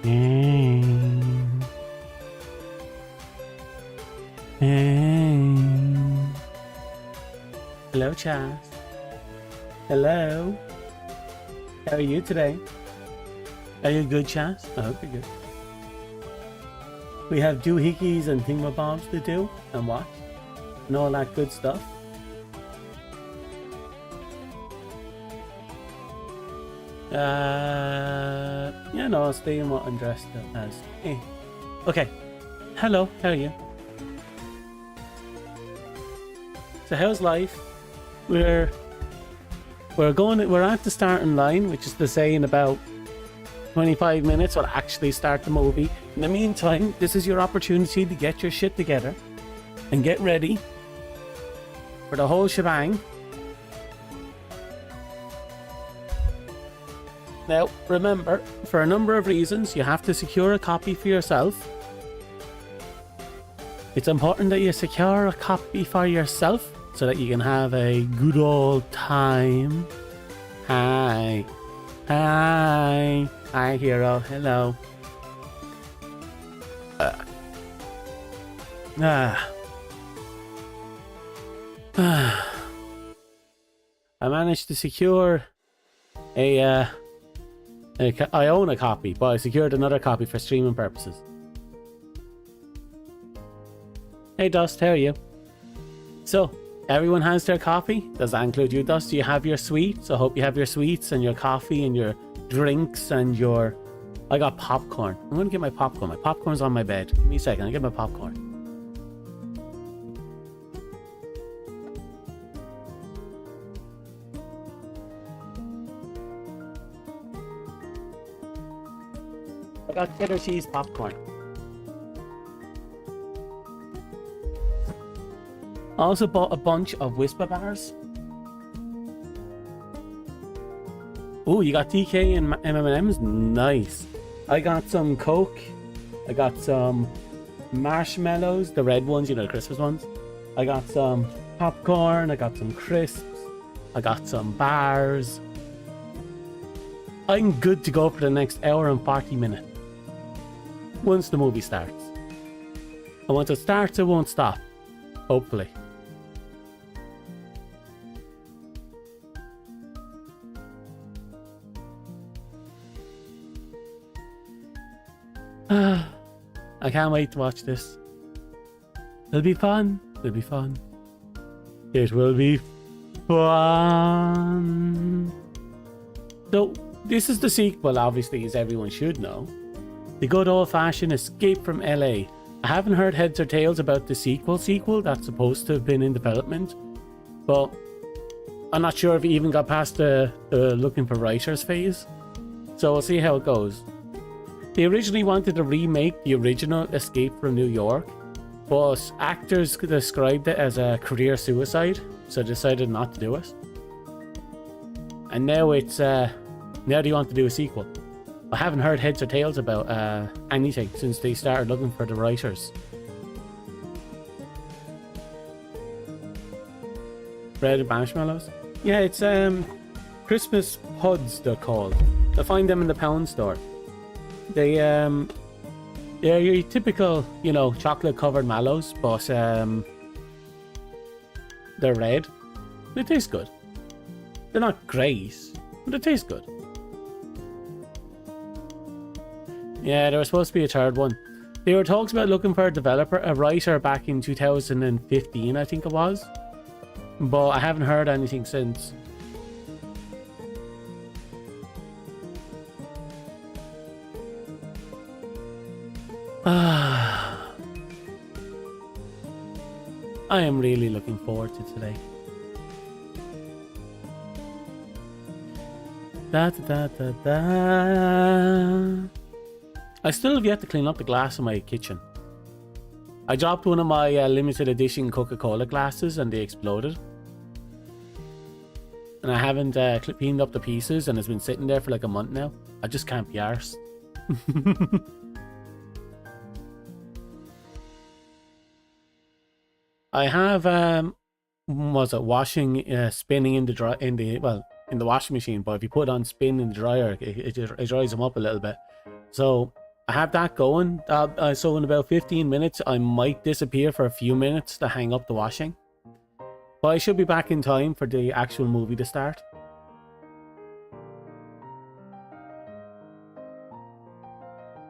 Hello, Chaz. Hello. How are you today? Are you good, Chaz? I hope you're good. We have doohickeys and thingamabobs to do and watch and all that good stuff. Yeah, no, I'll stay in what I'm dressed as. Okay. Hello, how are you? So how's life? We're at the starting line, which is to say in about 25 minutes we'll actually start the movie. In the meantime, this is your opportunity to get your shit together and get ready for the whole shebang. Now, remember, for a number of reasons, you have to secure a copy for yourself. It's important that you secure a copy for yourself so that you can have a good old time. Hi. Hi. Hi, hero. Hello. I managed to secure I own a copy, but I secured another copy for streaming purposes. Hey Dust, how are you? So, everyone has their copy? Does that include you, Dust? Do you have your sweets? I hope you have your sweets and your coffee and your drinks and your... I got popcorn. I'm gonna get my popcorn. My popcorn's on my bed. Give me a second, I'll get my popcorn. I got cheddar cheese popcorn. I also bought a bunch of Whisper bars. Oh, you got DK and M&M's? Nice. I got some Coke. I got some marshmallows, the red ones, you know, the Christmas ones. I got some popcorn. I got some crisps. I got some bars. I'm good to go for the next hour and 40 minutes. Once the movie starts. And once it starts, it won't stop. Hopefully. I can't wait to watch this. It'll be fun. It'll be fun. It will be fun. So, this is the sequel, obviously, as everyone should know. The good old-fashioned Escape from LA. I haven't heard heads or tails about the sequel that's supposed to have been in development, but I'm not sure if it even got past the looking for writers phase. So we'll see how it goes. They originally wanted to remake the original Escape from New York, but actors described it as a career suicide, so decided not to do it. And now it's now they want to do a sequel. I haven't heard heads or tails about anything since they started looking for the writers. Bread and marshmallows? Yeah, it's Christmas puds they're called. You'll find them in the pound store. They're your typical, you know, chocolate covered mallows, but they're red. They taste good. They're not great, but they taste good. Yeah, there was supposed to be a third one. They were talks about looking for a writer back in 2015, I think it was. But I haven't heard anything since. I am really looking forward to today. Da, da, da, da. I still have yet to clean up the glass in my kitchen. I dropped one of my limited edition Coca-Cola glasses and they exploded. And I haven't cleaned up the pieces and it's been sitting there for like a month now. I just can't be arsed. I have washing spinning in the washing machine, but if you put it on spin in the dryer, it dries them up a little bit. So I have that going. So in about 15 minutes, I might disappear for a few minutes to hang up the washing. But I should be back in time for the actual movie to start.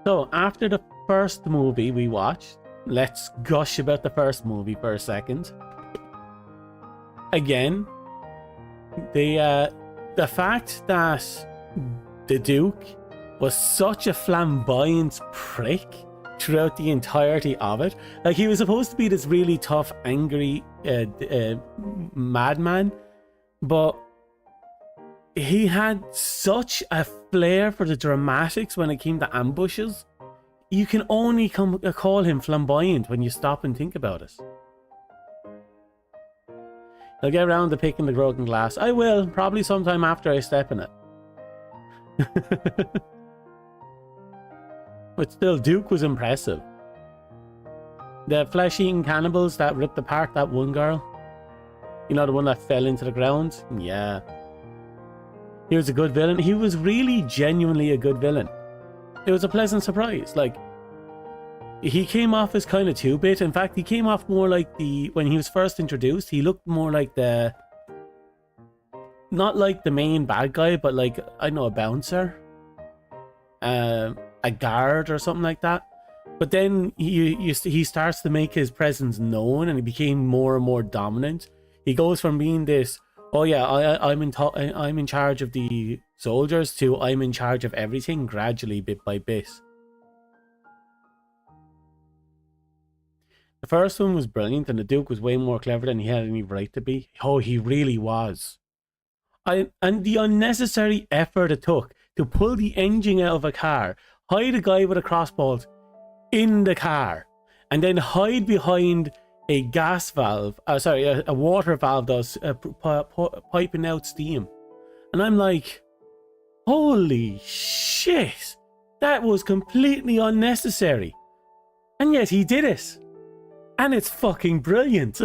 So after the first movie we watched, let's gush about the first movie for a second. Again, the fact that the Duke was such a flamboyant prick throughout the entirety of it. Like, he was supposed to be this really tough, angry madman, but he had such a flair for the dramatics when it came to ambushes. You can only call him flamboyant when you stop and think about it. I'll get around to picking the broken glass. I will, probably sometime after I step in it. But still, Duke was impressive. The flesh-eating cannibals that ripped apart that one girl. You know, the one that fell into the ground? Yeah. He was a good villain. He was really genuinely a good villain. It was a pleasant surprise. Like, he came off as kind of 2-bit. In fact, he came off more like when he was first introduced, he looked more like not like the main bad guy, but like, I don't know, a bouncer. A guard or something like that. But then he starts to make his presence known, and he became more and more dominant. He goes from being this, oh yeah, I'm in charge of the soldiers, to I'm in charge of everything, gradually, bit by bit. The first one was brilliant, and the Duke was way more clever than he had any right to be. Oh, he really was. And the unnecessary effort it took to pull the engine out of a car, hide a guy with a crossbow in the car, and then hide behind a gas valve, a water valve that's piping out steam. And I'm like, holy shit, that was completely unnecessary. And yet he did it. And it's fucking brilliant.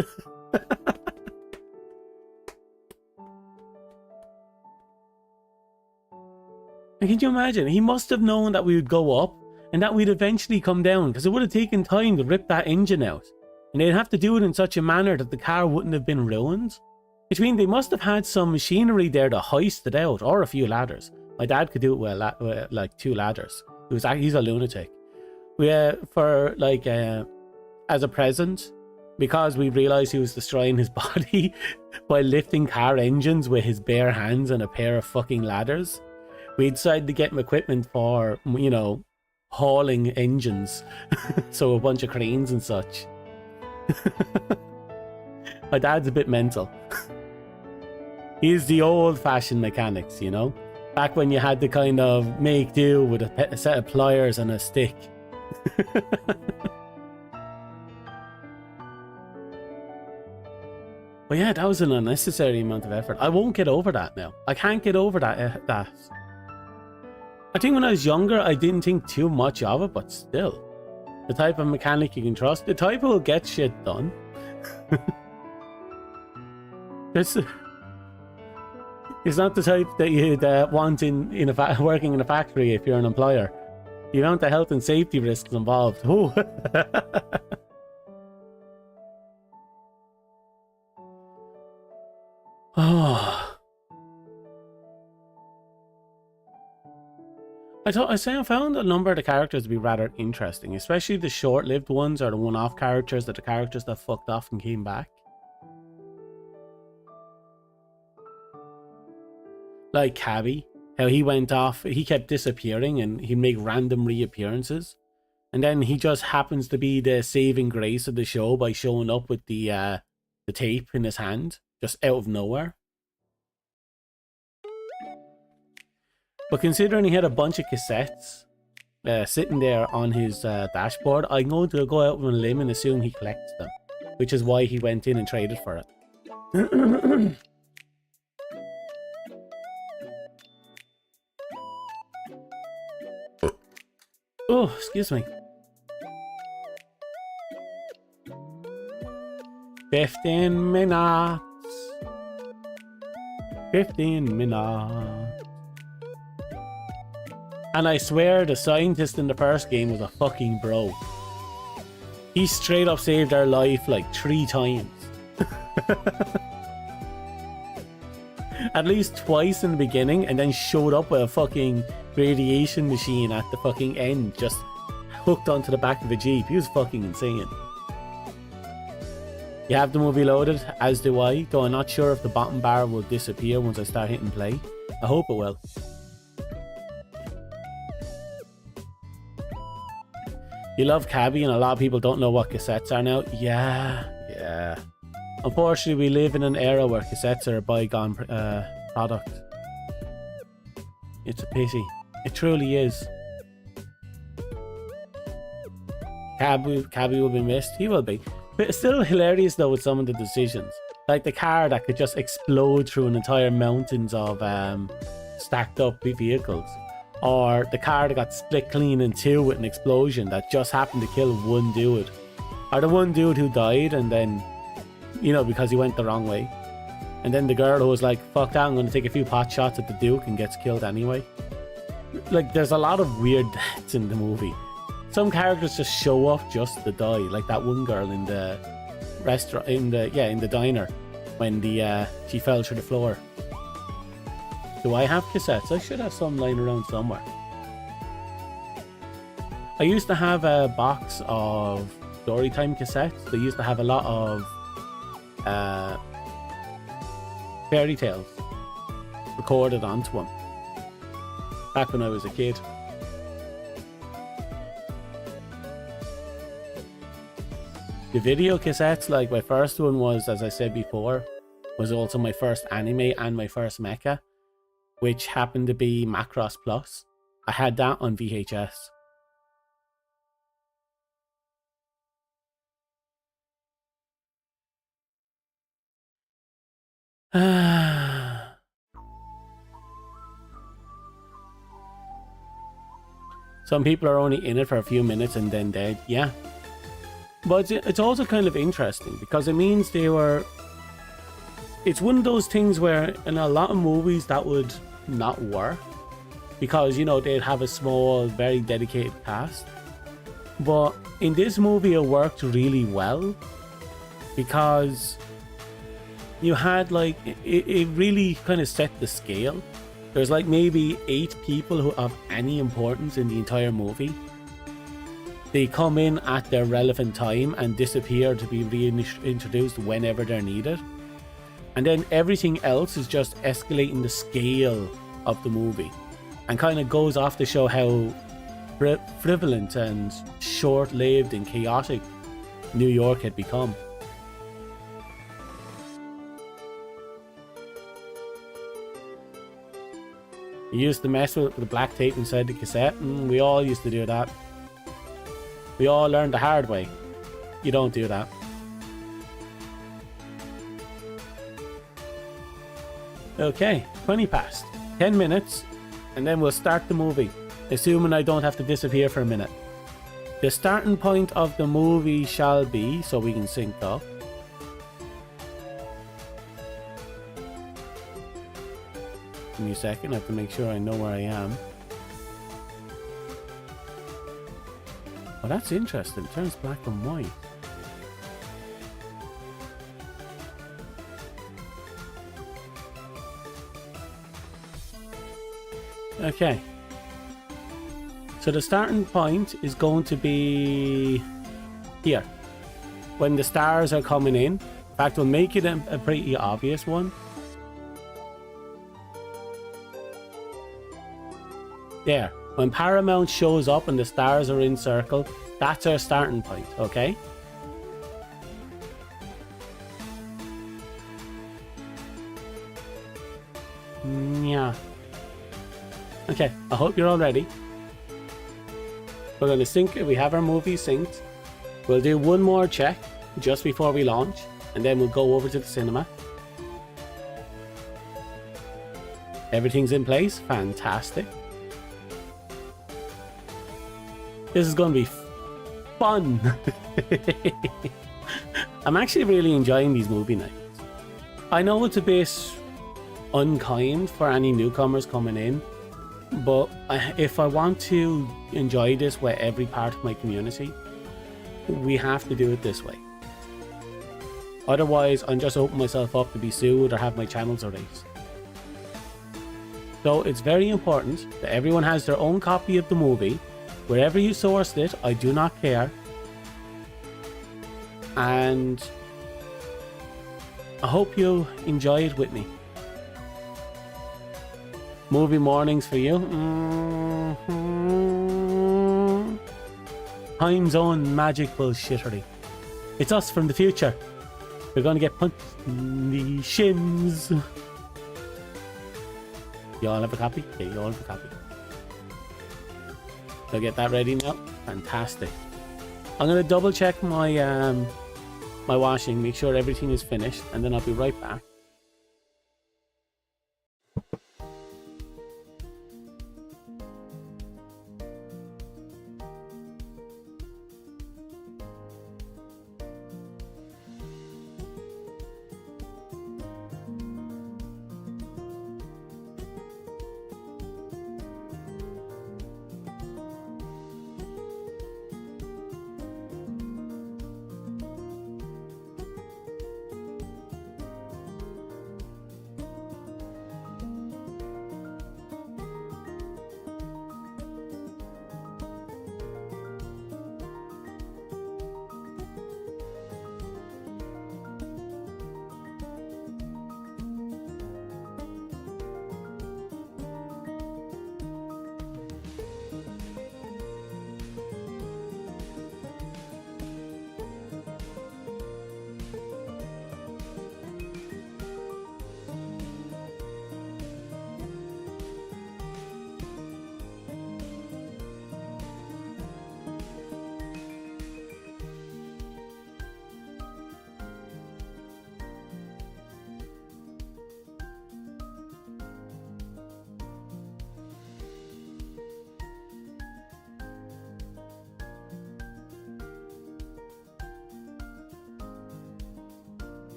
And can you imagine? He must have known that we would go up and that we'd eventually come down, because it would have taken time to rip that engine out. And they'd have to do it in such a manner that the car wouldn't have been ruined. Which means they must have had some machinery there to hoist it out, or a few ladders. My dad could do it with like 2 ladders. He's a lunatic. For like as a present, because we realized he was destroying his body by lifting car engines with his bare hands and a pair of fucking ladders, we decided to get him equipment for, you know, hauling engines. So a bunch of cranes and such. My dad's a bit mental. He's the old-fashioned mechanics, you know? Back when you had to kind of make do with a set of pliers and a stick. But yeah, that was an unnecessary amount of effort. I won't get over that now. I can't get over that. I think when I was younger, I didn't think too much of it, but still. The type of mechanic you can trust. The type who will get shit done. It's not the type that you'd want working in a factory if you're an employer. The amount of health and safety risks involved. Oh. Oh. I found a number of the characters to be rather interesting, especially the short-lived ones, or the one-off characters, that the characters that fucked off and came back. Like Cabby, how he went off, he kept disappearing and he'd make random reappearances. And then he just happens to be the saving grace of the show by showing up with the tape in his hand, just out of nowhere. But considering he had a bunch of cassettes sitting there on his dashboard, I'm going to go out on a limb and assume he collects them, which is why he went in and traded for it. Oh, excuse me. 15 minutes. 15 minutes. And I swear the scientist in the first game was a fucking bro. He straight up saved our life like 3 times. At least twice in the beginning, and then showed up with a fucking radiation machine at the fucking end, just hooked onto the back of a Jeep. He was fucking insane. You have the movie loaded, as do I, though I'm not sure if the bottom bar will disappear once I start hitting play. I hope it will. You love Cabby, and a lot of people don't know what cassettes are now. Yeah. Unfortunately, we live in an era where cassettes are a bygone product. It's a pity. It truly is. Cabby will be missed. He will be. But it's still hilarious though with some of the decisions. Like the car that could just explode through an entire mountains of stacked up vehicles. Or the car that got split clean in 2 with an explosion that just happened to kill one dude. Or the one dude who died and then, you know, because he went the wrong way. And then the girl who was like, fuck that, I'm going to take a few pot shots at the Duke, and gets killed anyway. Like, there's a lot of weird deaths in the movie. Some characters just show up just to die, like that one girl in the restaurant, in the diner, when she fell through the floor. Do I have cassettes? I should have some lying around somewhere. I used to have a box of Storytime cassettes. They used to have a lot of fairy tales recorded onto them back when I was a kid. The video cassettes, like my first one was, as I said before, was also my first anime and my first mecha, which happened to be Macross Plus. I had that on VHS. Some people are only in it for a few minutes and then dead. Yeah. But it's also kind of interesting because it means they were... It's one of those things where in a lot of movies that would not work. Because, you know, they'd have a small, very dedicated cast. But in this movie it worked really well. Because you had like... It really kind of set the scale. There's like maybe 8 people who have any importance in the entire movie. They come in at their relevant time and disappear to be reintroduced whenever they're needed. And then everything else is just escalating the scale of the movie. And kind of goes off to show how frivolent and short-lived and chaotic New York had become. You used to mess with the black tape inside the cassette, and we all used to do that. We all learned the hard way. You don't do that. Okay, 20 past. 10 minutes, and then we'll start the movie, assuming I don't have to disappear for a minute. The starting point of the movie shall be, so we can sync up. Give me a second, I have to make sure I know where I am. Oh, that's interesting. It turns black and white. Okay. So the starting point is going to be here. When the stars are coming in. In fact, we'll make it a pretty obvious one. There. When Paramount shows up and the stars are in circle, that's our starting point, okay? Yeah. Okay, I hope you're all ready. We're going to sync it. We have our movie synced. We'll do one more check just before we launch, and then we'll go over to the cinema. Everything's in place. Fantastic. This is going to be fun. I'm actually really enjoying these movie nights. I know it's a bit unkind for any newcomers coming in, But if I want to enjoy this with every part of my community, we have to do it this way. Otherwise, I'm just opening myself up to be sued or have my channels erased. So it's very important that everyone has their own copy of the movie. Wherever you sourced it, I do not care. And I hope you enjoy it with me. Movie mornings for you. Time zone magic bullshittery. It's us from the future. We're gonna get punched in the shins. You all have a copy? Yeah, you all have a copy. So get that ready now. Fantastic. I'm gonna double check my my washing, make sure everything is finished, and then I'll be right back.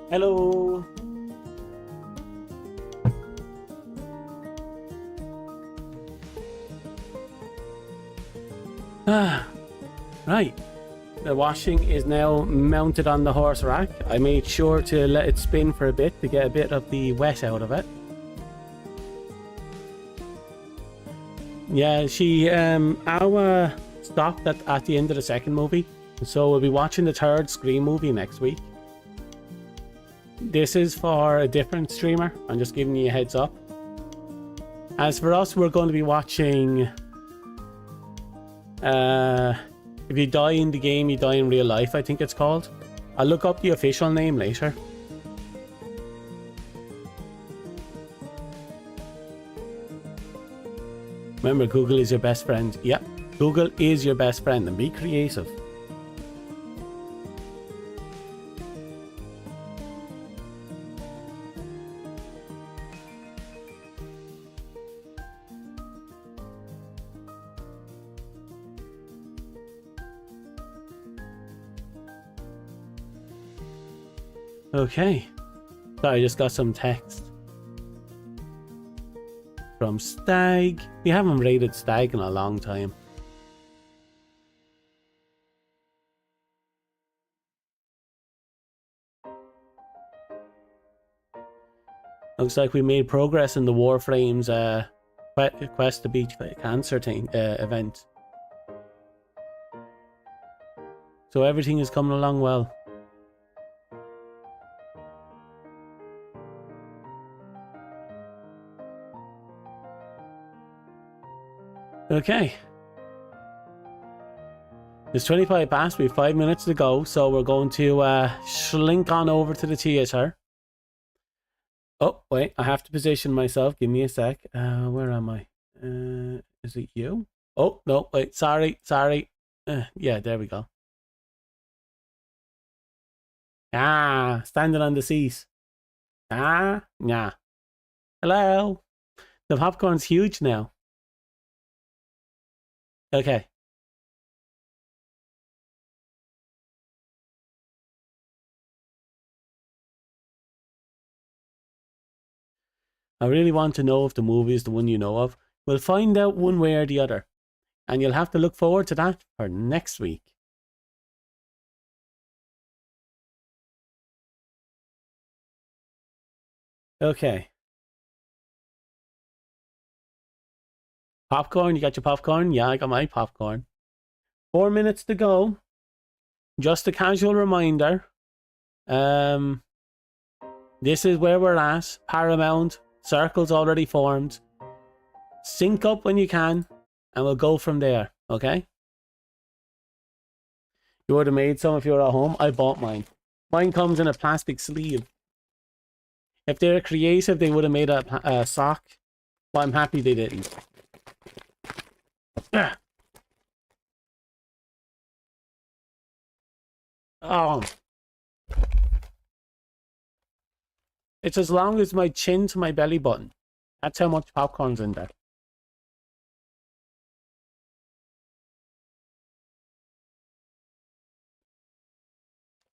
Hello. Right. The washing is now mounted on the horse rack. I made sure to let it spin for a bit to get a bit of the wet out of it. Yeah, she Awa stopped at the end of the second movie, so we'll be watching the third Scream movie next week. This is for a different streamer. I'm just giving you a heads up. As for us, we're going to be watching If You Die in the Game, You Die in Real Life, I think it's called. I'll look up the official name later. Remember, Google is your best friend. Yep, Google is your best friend, and be creative. Okay, so I just got some text from Stag. We haven't rated Stag in a long time. Looks like we made progress in the Warframes Quest to Beat Cancer thing event. So everything is coming along well. Okay. It's 25 past, we have 5 minutes to go, so we're going to slink on over to the theatre. Oh, wait, I have to position myself. Give me a sec. Where am I? Is it you? Oh, no, wait, sorry. Yeah, there we go. Ah, standing on the seat. Ah, yeah. Hello. The popcorn's huge now. Okay. I really want to know if the movie is the one you know of. We'll find out one way or the other. And you'll have to look forward to that for next week. Okay. Popcorn, you got your popcorn? Yeah, I got my popcorn. 4 minutes to go. Just a casual reminder. Um, this is where we're at. Paramount. Circle's already formed. Sync up when you can, and we'll go from there. Okay? You would have made some if you were at home. I bought mine. Mine comes in a plastic sleeve. If they're creative, they would have made a sock. But I'm happy they didn't. Oh. It's as long as my chin to my belly button. That's how much popcorn's in there.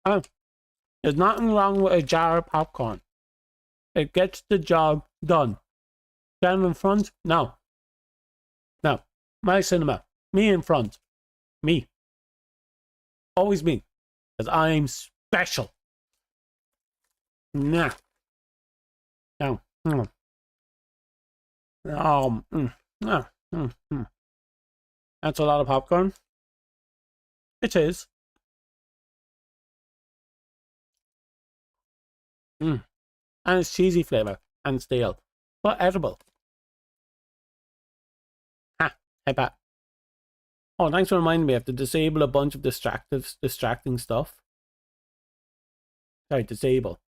Oh, there's nothing wrong with a jar of popcorn. It gets the job done. Stand in front? No. No. My cinema. Me in front. Me. Always me. Because I'm special. Nah. No. Mm. That's a lot of popcorn. It is. And it's cheesy flavor and stale, but edible. Ha, headpat. Oh, thanks for reminding me. I have to disable a bunch of distracting stuff. Sorry, disable.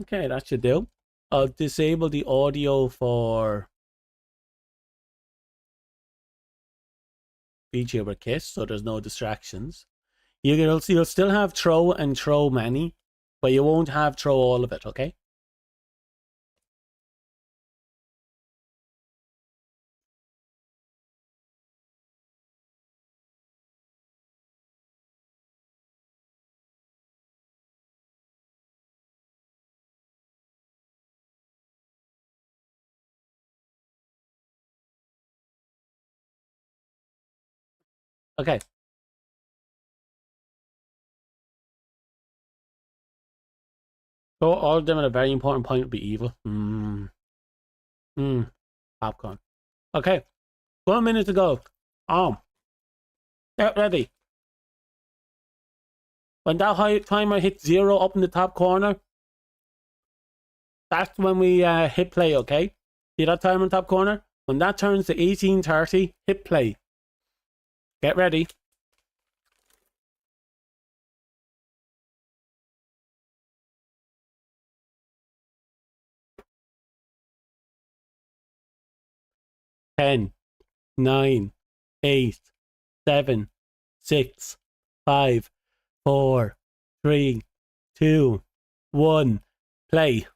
Okay, that should do. I'll disable the audio for VTuber Kiss, so there's no distractions. You'll still have throw and throw many, but you won't have throw all of it, okay? Okay. So all of them at a very important point would be evil. Popcorn. Okay. 1 minute to go. Get ready. When that timer hits 0 up in the top corner, that's when we hit play, okay? See that timer in the top corner? When that turns to 18:30, hit play. Get ready. Ten, 9, 8, 7, 6, 5, 4, 3, 2, 1. Play.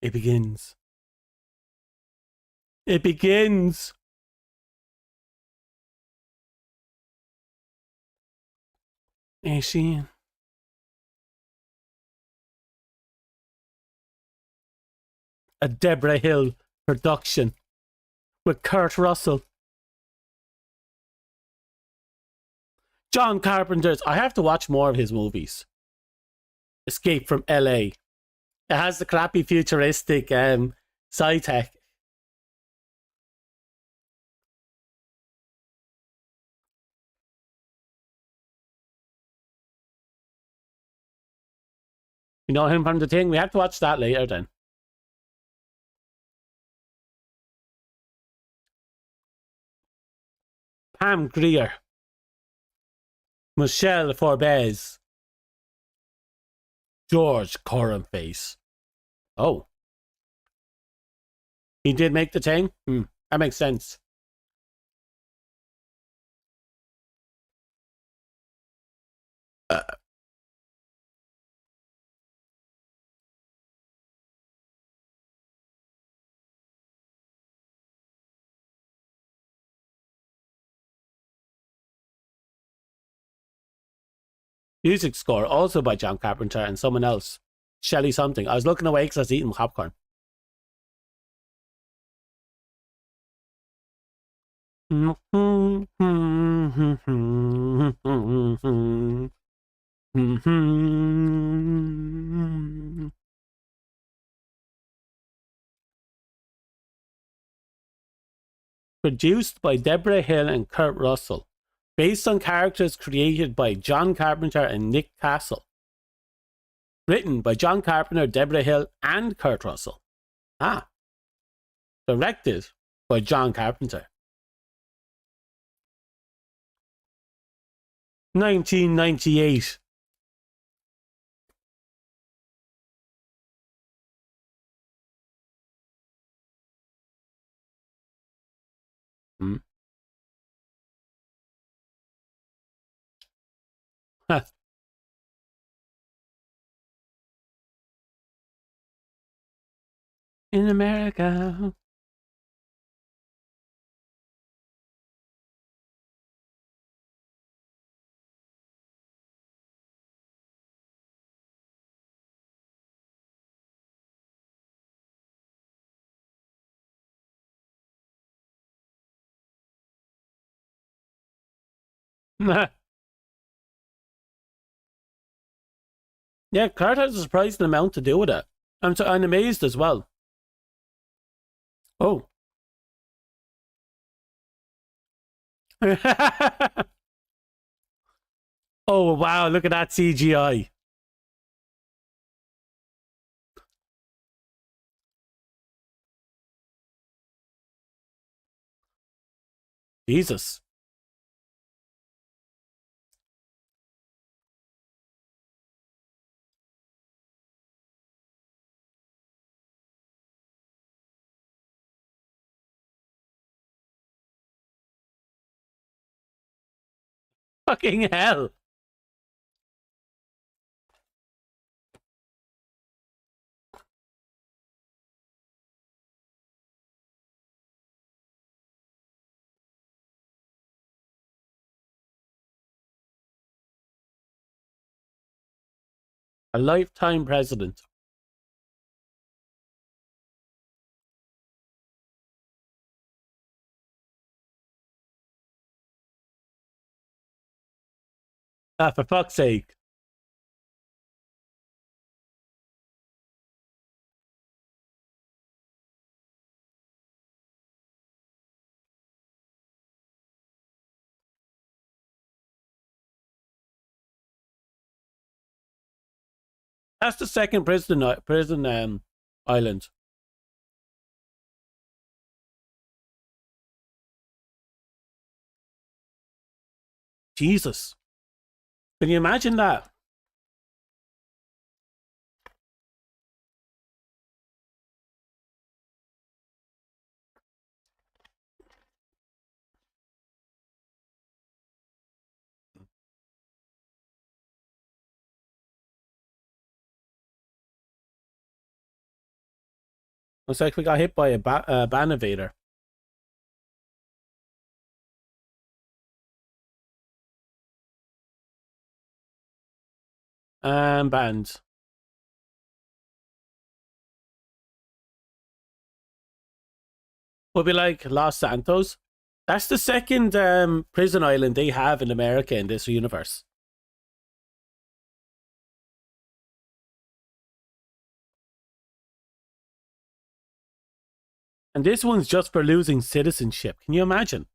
It begins. It begins. Is she? A Deborah Hill production with Kurt Russell. John Carpenter's. I have to watch more of his movies. Escape from LA. It has the crappy futuristic sci-tech. You know him from The Thing? We have to watch that later then. Pam Grier. Michelle Forbes. George Cornface. Oh. He did make the team? That makes sense. Music score also by John Carpenter and someone else. Shelley something. I was looking away because I was eating popcorn. Produced by Deborah Hill and Kurt Russell. Based on characters created by John Carpenter and Nick Castle. Written by John Carpenter, Deborah Hill, and Kurt Russell. Directed by John Carpenter. 1998. In America. Yeah, Kurt has a surprising amount to do with it. I'm amazed as well. Oh. Oh, wow, look at that CGI. Jesus. Fucking hell. A lifetime president. For fuck's sake. That's the second prison island. Jesus. Can you imagine that? Looks like we got hit by a ban evader. Banned. We'll be like Los Santos. That's the second prison island they have in America in this universe. And this one's just for losing citizenship. Can you imagine?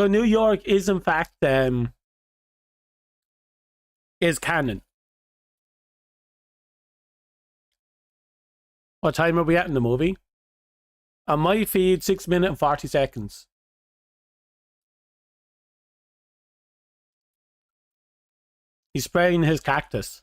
So New York is in fact is canon. What time are we at in the movie? On my feed, 6 minutes and 40 seconds. He's spraying his cactus.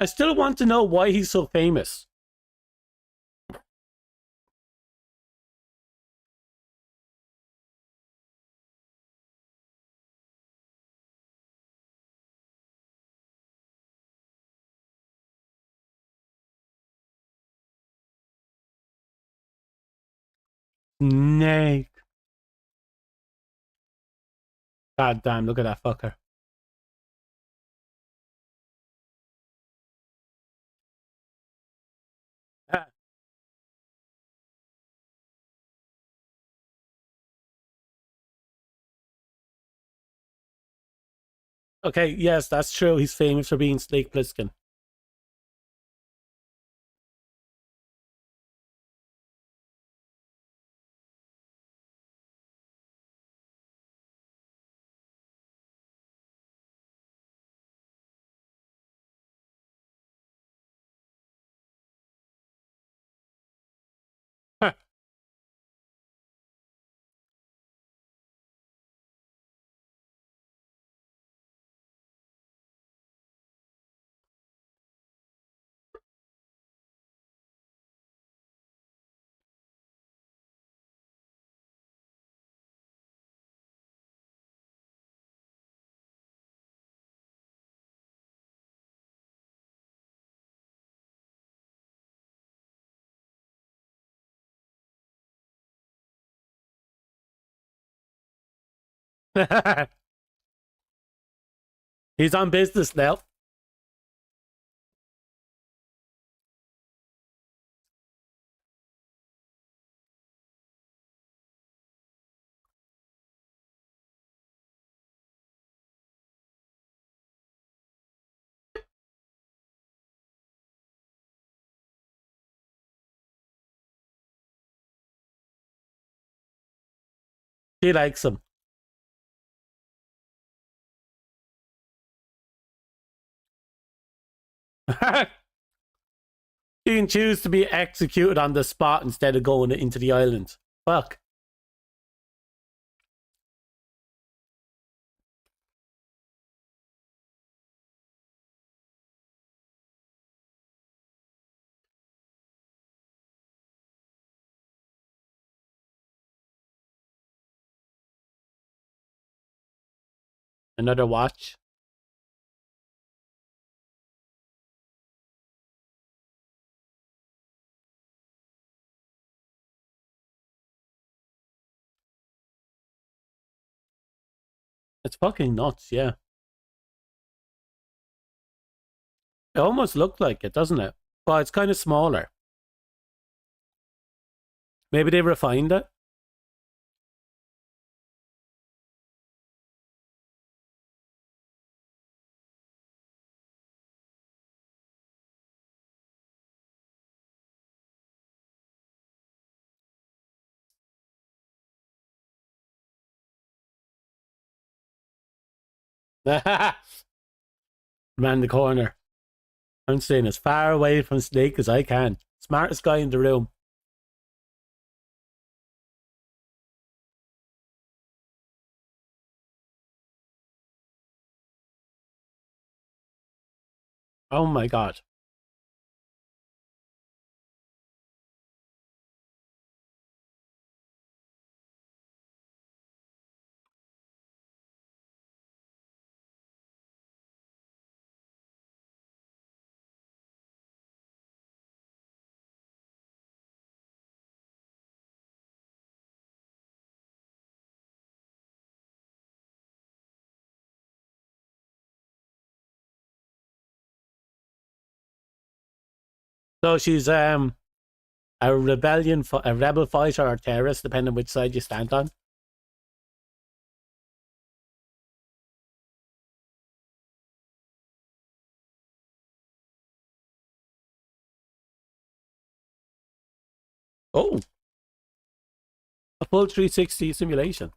I still want to know why he's so famous. Snake. God damn, look at that fucker. Ah. Okay, yes, that's true. He's famous for being Snake Plissken. He's on business now. He likes him. You can choose to be executed on the spot instead of going into the island. Fuck. Another watch. It's fucking nuts, yeah. It almost looked like it, doesn't it? But it's kind of smaller. Maybe they refined it. Man in the corner. I'm staying as far away from Snake as I can. Smartest guy in the room. Oh my god. So she's a rebellion, a rebel fighter or terrorist, depending on which side you stand on. Oh, a full 360 simulation.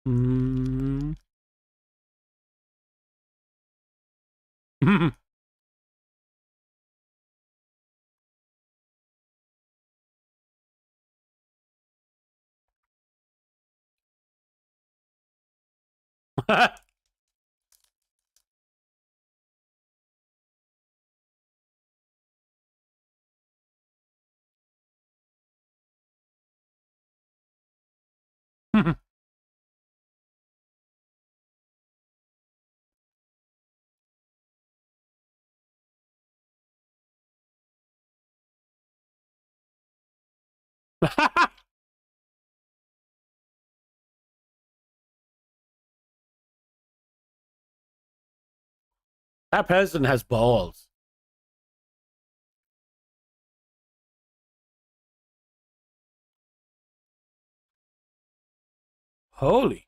Mm. That president has balls. Holy.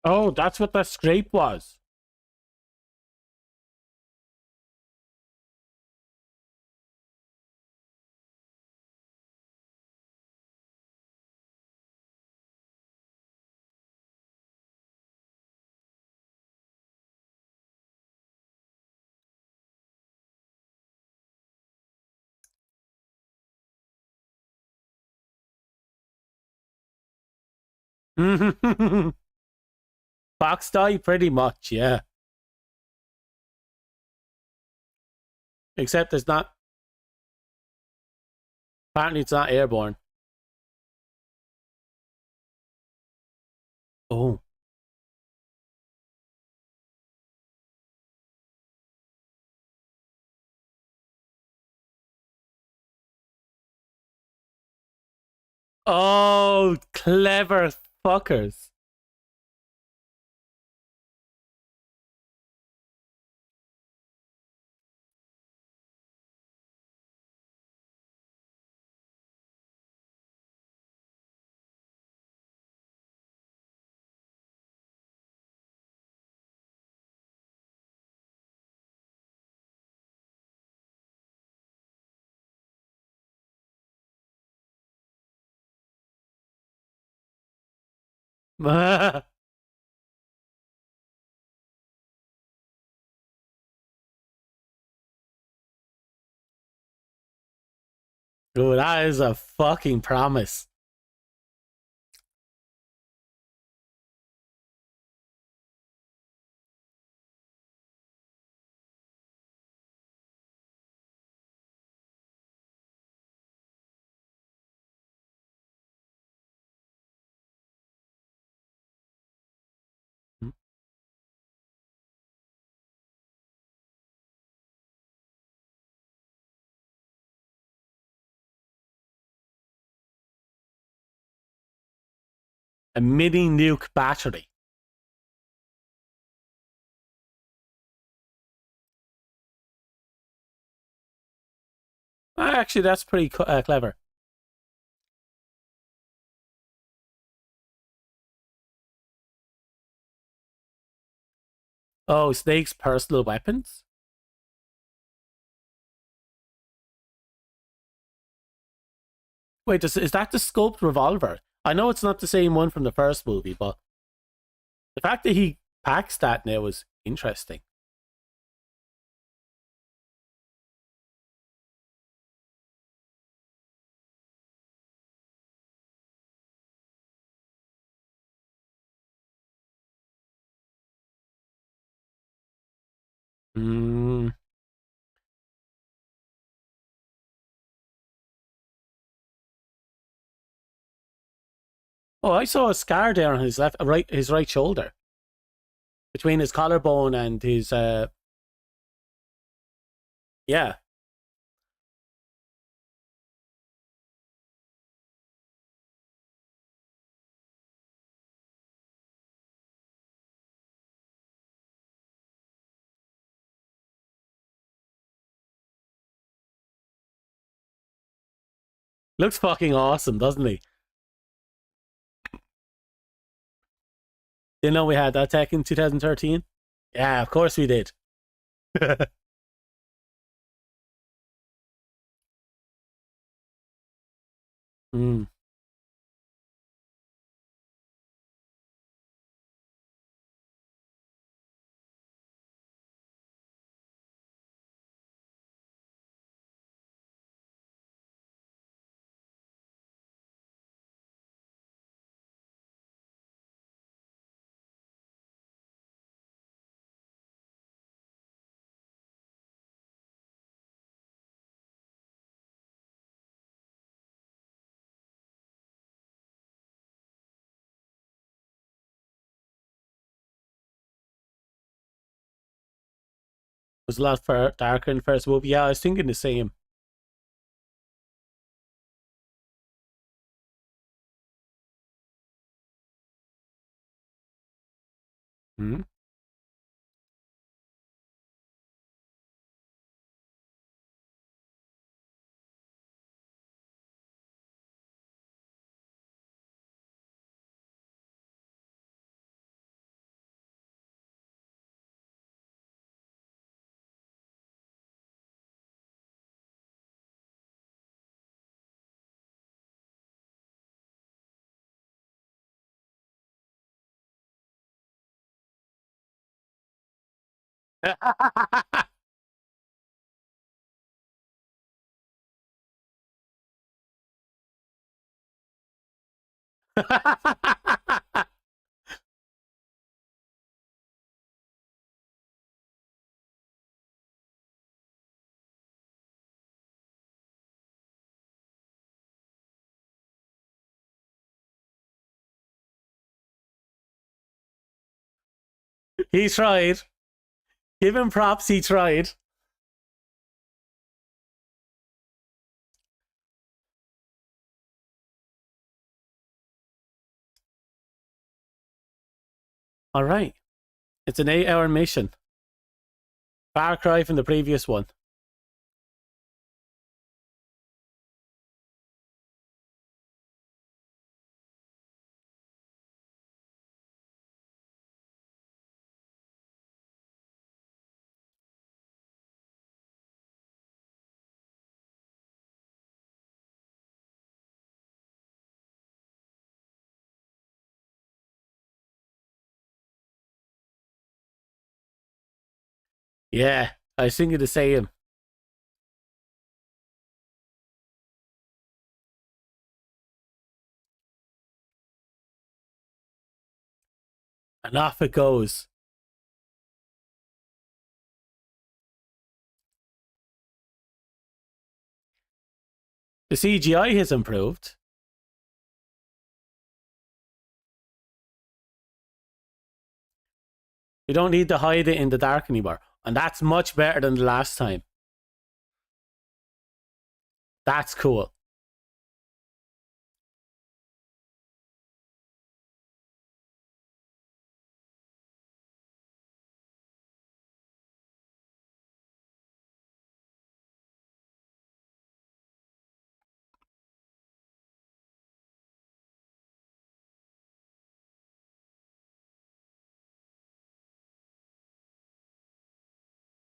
Oh, that's what that scrape was. Fox die, pretty much, yeah. Except it's not. Apparently, it's not airborne. Oh. Oh, clever fuckers. Oh, that is a fucking promise. A mini nuke battery. Actually, that's pretty clever. Oh, Snake's personal weapons? Wait, is that the sculpt revolver? I know it's not the same one from the first movie, but the fact that he packs that now is interesting. Mm. Oh, I saw a scar there on his right shoulder, between his collarbone and his yeah. Looks fucking awesome, doesn't he? Didn't know we had that tech in 2013. Yeah, of course we did. Mm. Was a lot darker in the first movie. Yeah, I was thinking the same. Mm. He tried. Give him props. He tried. All right. It's an 8-hour mission. Far cry from the previous one. Yeah, I was thinking the same. And off it goes. The CGI has improved. You don't need to hide it in the dark anymore. And that's much better than the last time. That's cool.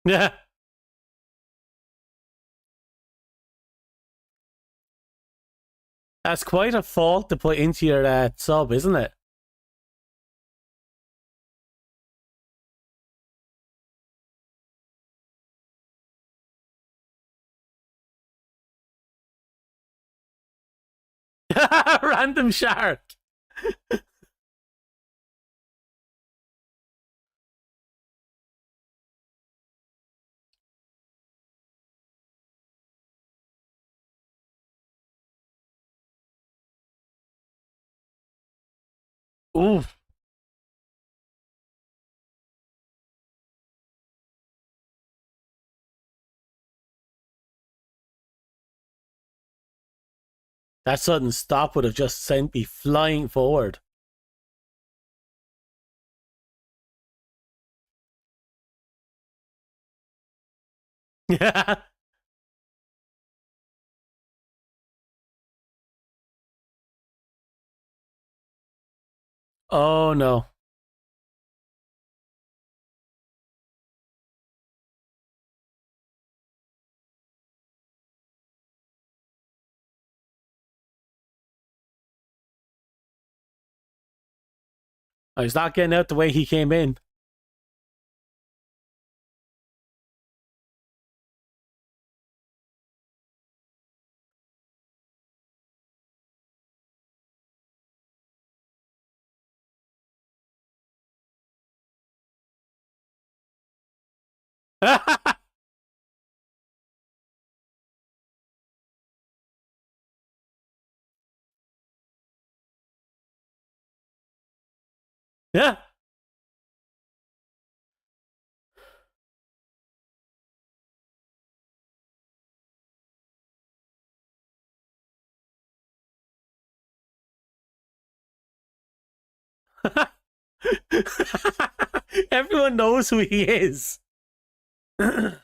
Yeah. That's quite a fault to put into your sub, isn't it? Random shark. Ooh. That sudden stop would have just sent me flying forward. Yeah. Oh no. I was not getting out the way he came in. I Yeah. Everyone knows who he is. I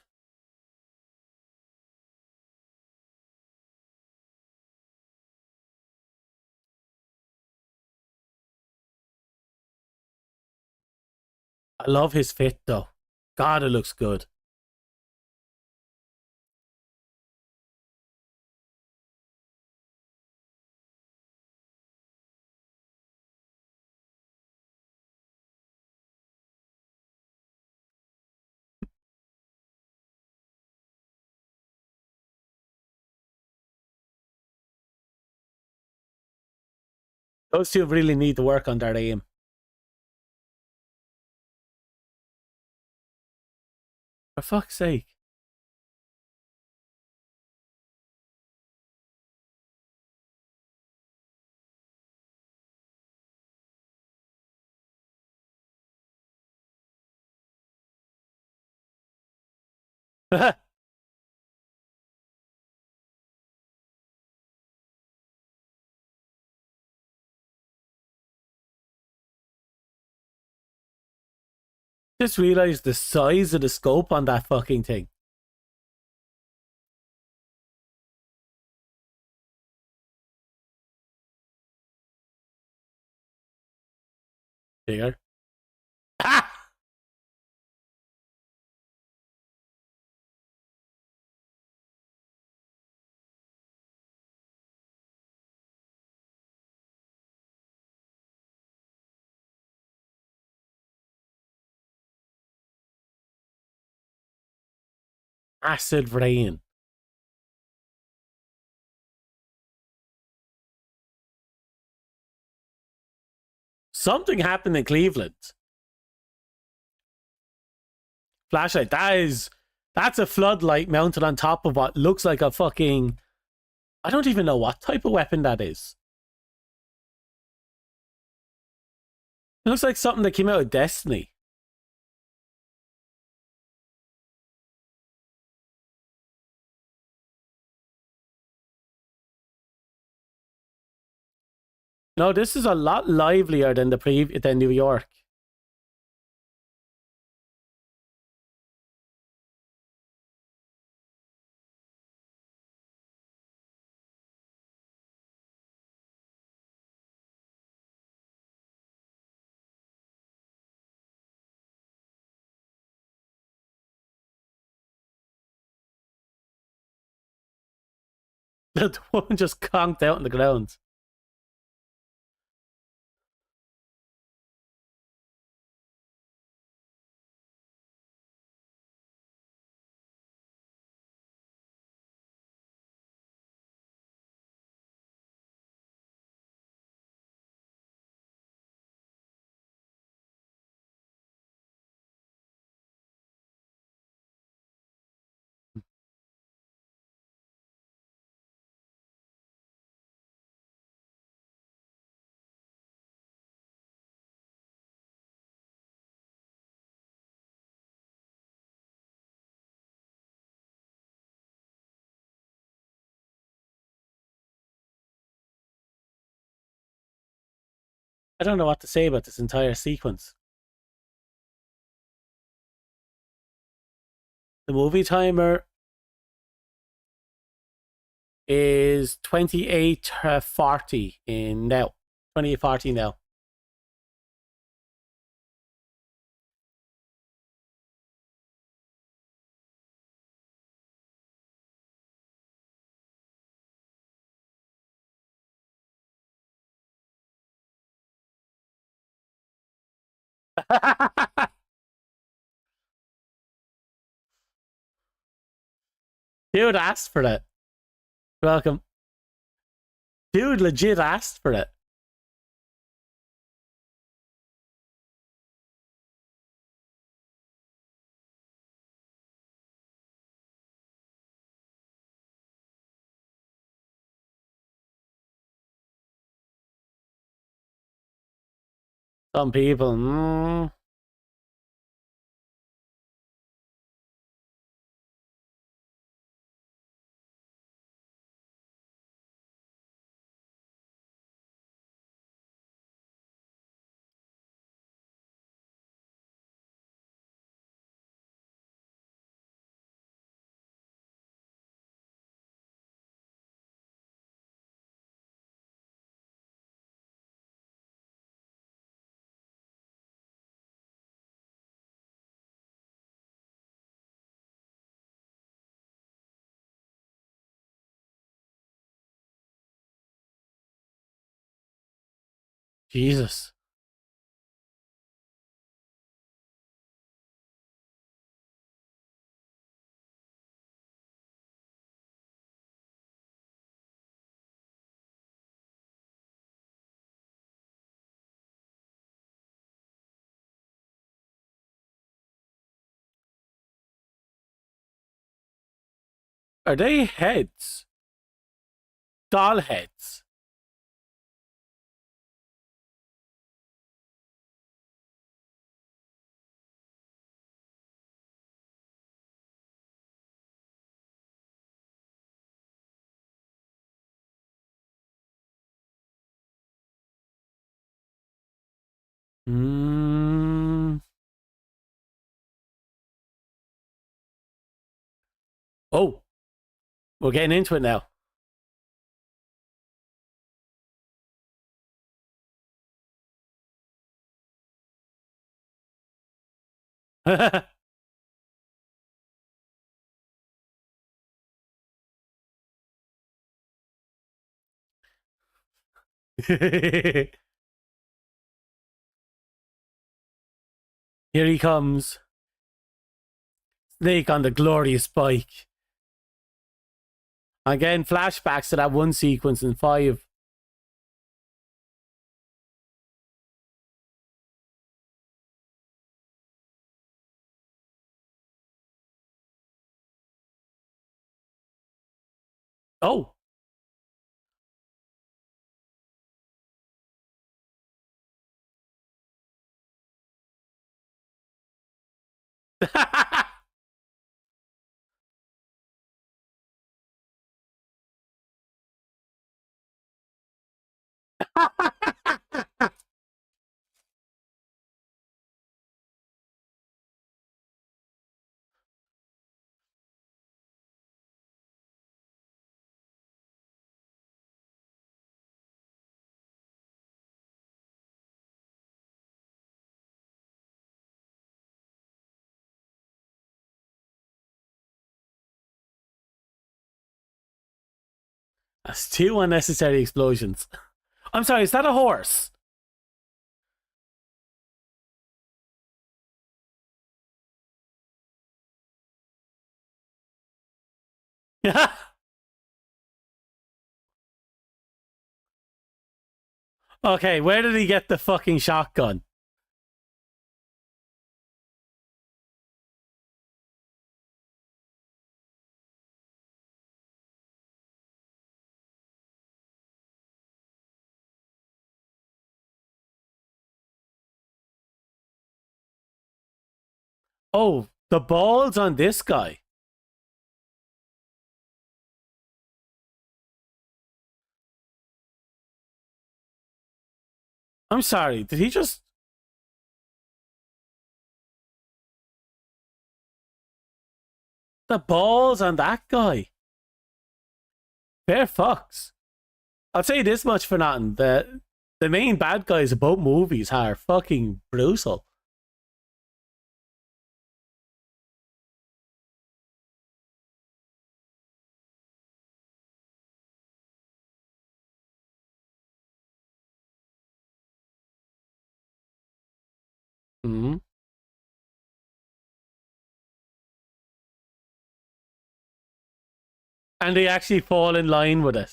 love his fit though. God, it looks good. Those two really need to work on their aim. For fuck's sake. Just realized the size of the scope on that fucking thing. Bigger. Ah! Acid rain. Something happened in Cleveland. Flashlight. That's a floodlight mounted on top of what looks like a fucking... I don't even know what type of weapon that is. It looks like something that came out of Destiny. No, this is a lot livelier than than New York. The woman just conked out on the ground. I don't know what to say about this entire sequence. The movie timer is 28:40 in now. 28:40 now. Dude asked for it. Welcome. Dude legit asked for it. Some people. Jesus. Are they heads? Doll heads. Oh, we're getting into it now. Here he comes. Snake on the glorious bike. Again, flashbacks to that one sequence in 5. Oh. That's two unnecessary explosions. I'm sorry, is that a horse? Yeah. Okay, where did he get the fucking shotgun? Oh, the balls on this guy. I'm sorry, did he just. The balls on that guy. Fair fucks. I'll say this much for nothing. The main bad guys of both movies are fucking brutal. Mm-hmm. And they actually fall in line with it.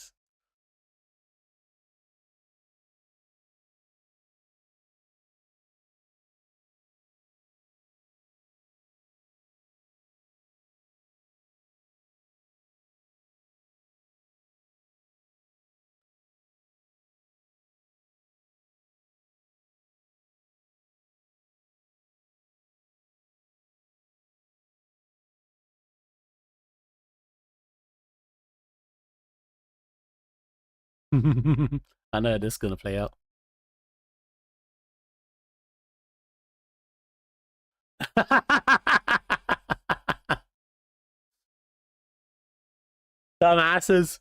I know this is gonna play out. Dumbasses.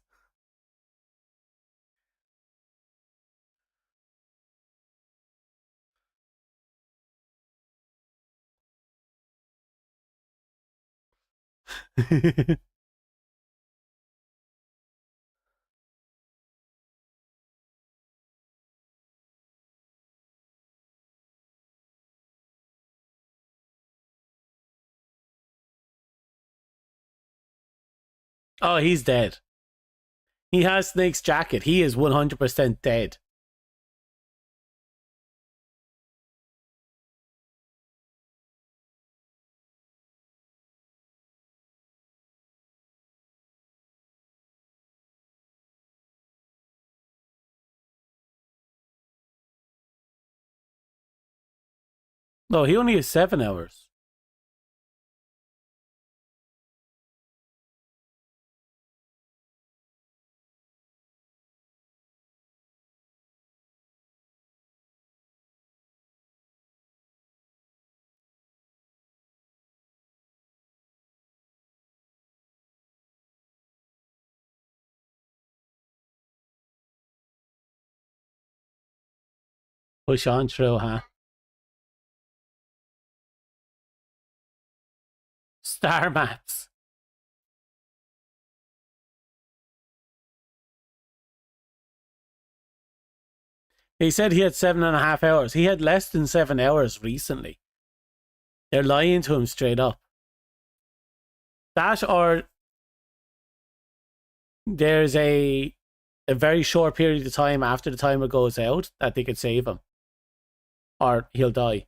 Oh, he's dead. He has Snake's jacket. He is 100% dead. No, he only has 7 hours. Push on through, huh? Star maps. He said he had 7.5 hours. He had less than 7 hours recently. They're lying to him straight up. That or there's a very short period of time after the timer goes out that they could save him. Or he'll die.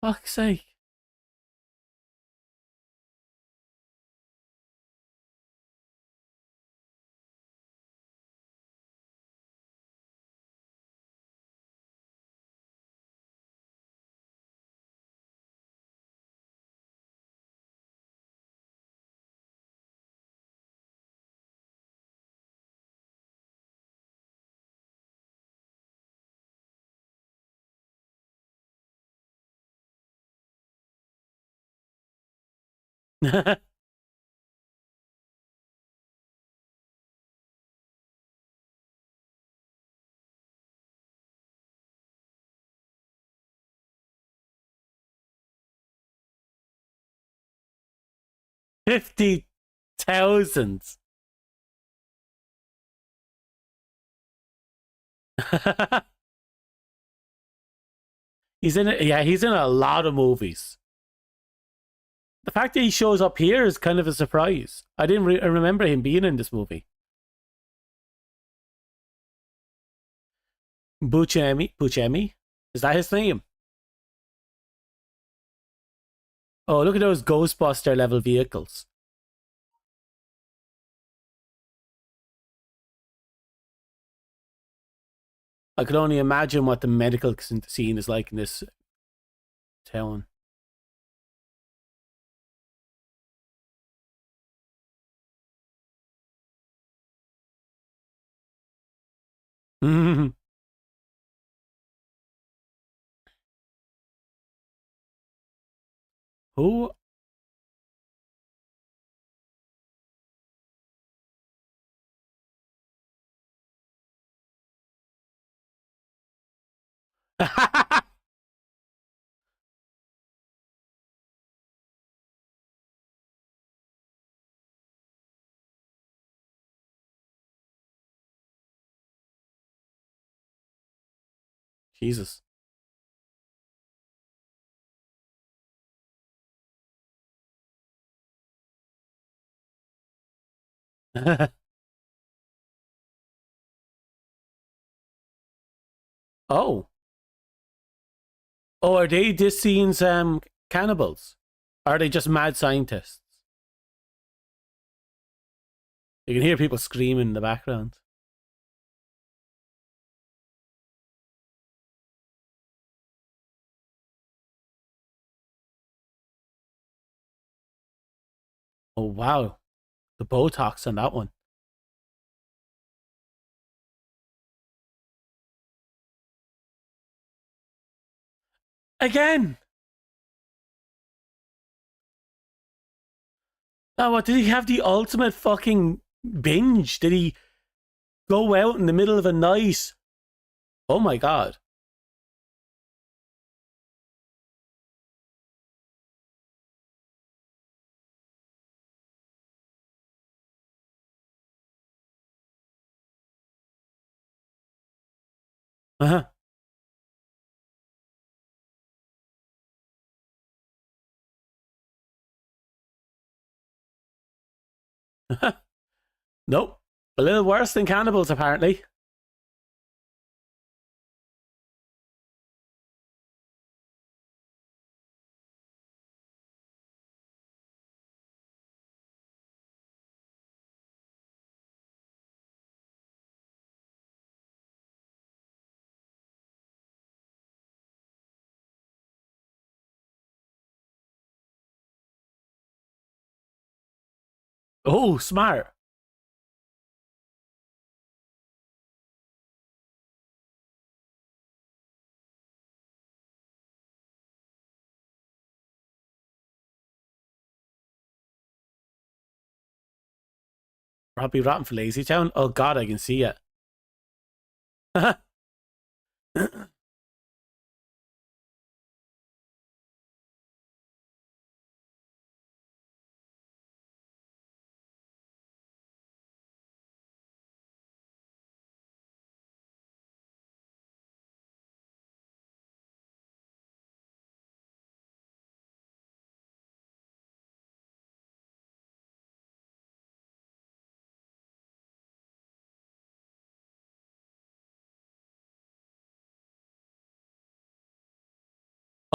Fuck's sake. $50,000. He's in it. Yeah, he's in a lot of movies. The fact that he shows up here is kind of a surprise. I didn't remember him being in this movie. Buscemi? Is that his name? Oh, look at those Ghostbuster level vehicles. I could only imagine what the medical scene is like in this town. Who? Jesus. Oh. Oh, are they this scene's cannibals? Or are they just mad scientists? You can hear people screaming in the background. Oh wow. The Botox on that one. Again. Oh, what did he have the ultimate fucking binge? Did he go out in the middle of a night? Oh my god. Uh-huh. Nope. A little worse than cannibals, apparently. Oh, smart. Probably rotten for Lazy Town. Oh god, I can see it.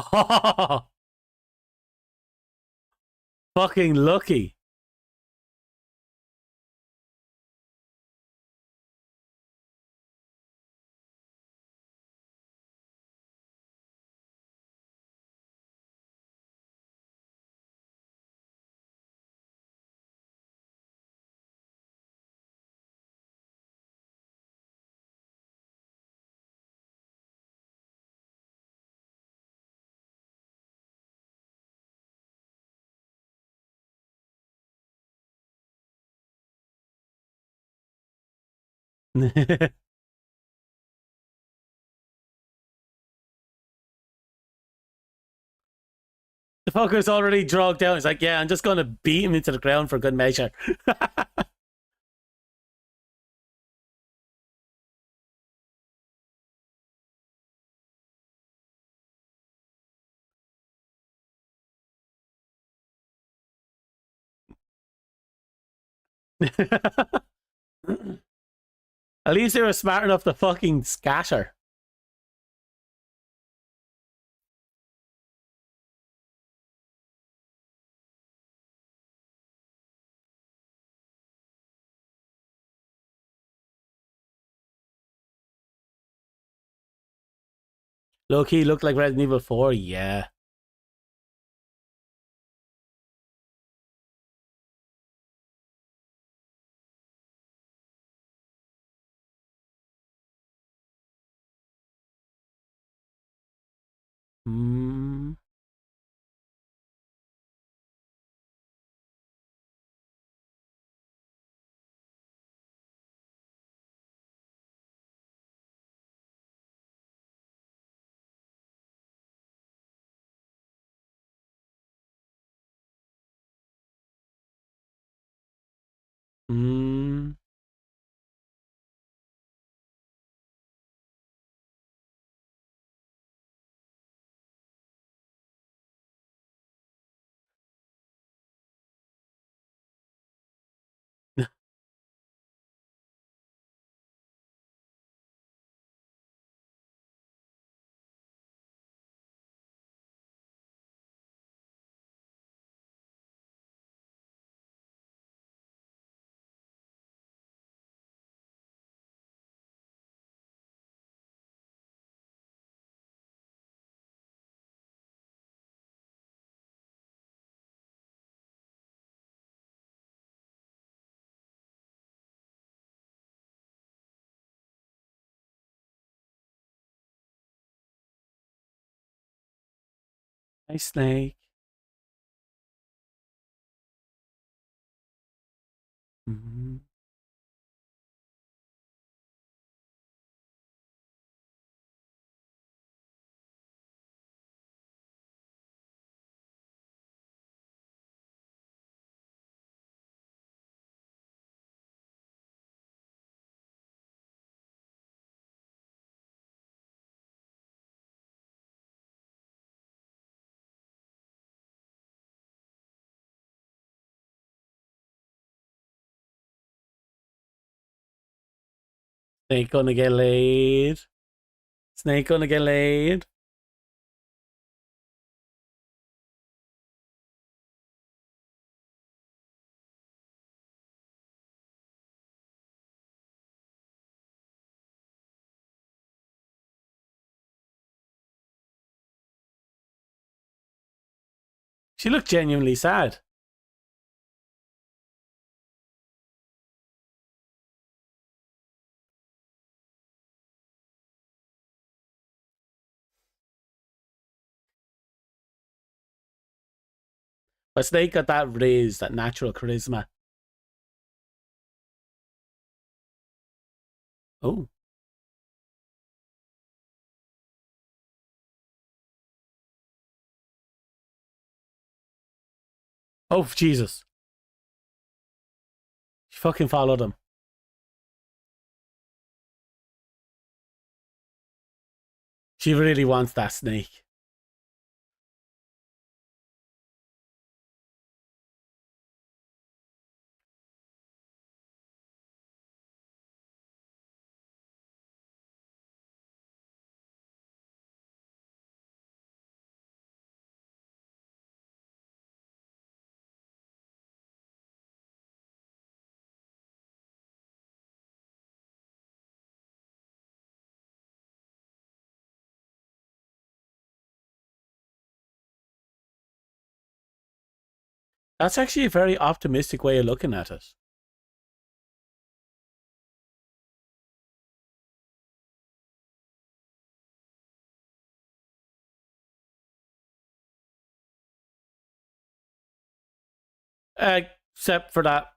Oh, fucking lucky. The fucker's already drugged out. He's like, yeah, I'm just gonna beat him into the ground for good measure. At least they were smart enough to fucking scatter. Low key looked like Resident Evil 4, yeah. Mm. Mm. Nice snake. Mm. Snake gonna get laid. Snake gonna get laid. She looked genuinely sad. But Snake got that raise, that natural charisma. Oh. Oh, Jesus. She fucking followed him. She really wants that snake. That's actually a very optimistic way of looking at it. Except for that.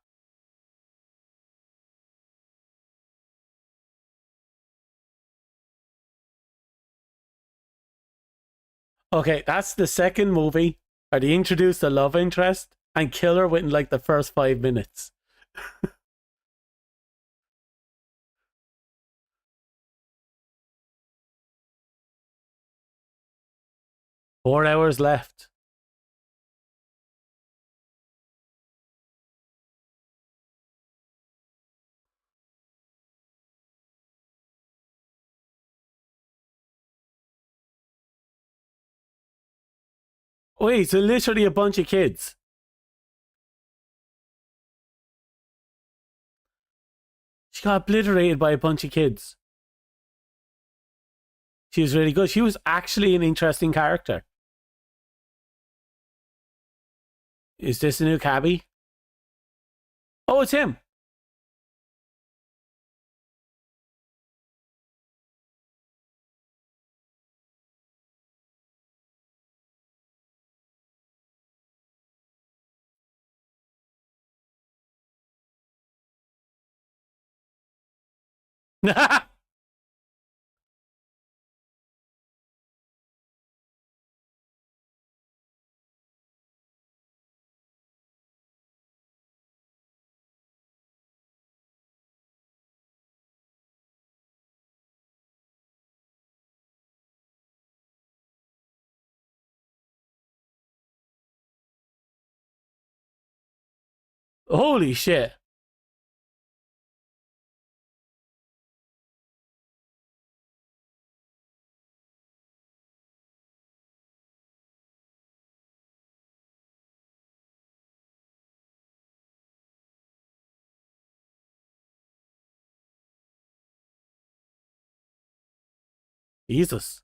Okay, that's the second movie where they introduced the love interest and kill her within like the first 5 minutes. 4 hours left. Wait, so literally a bunch of kids. She got obliterated by a bunch of kids. She was really good. She was actually an interesting character. Is this a new cabbie? Oh, it's him. Holy shit. Jesus.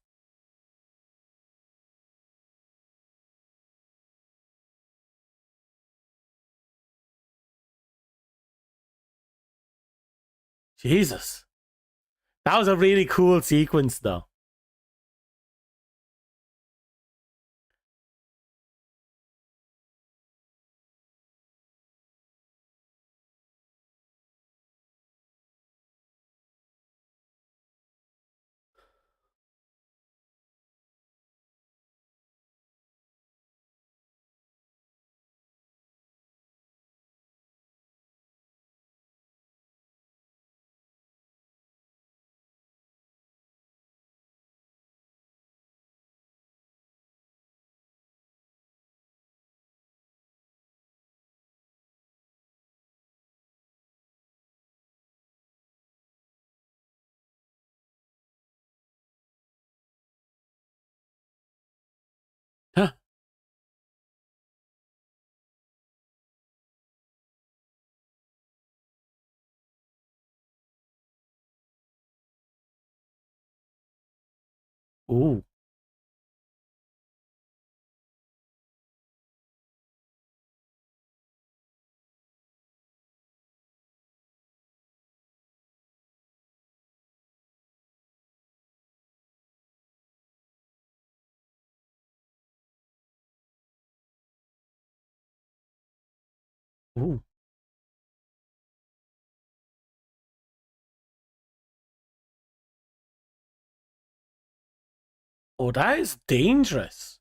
Jesus. That was a really cool sequence, though. Huh. Ooh. Ooh. Oh, that is dangerous.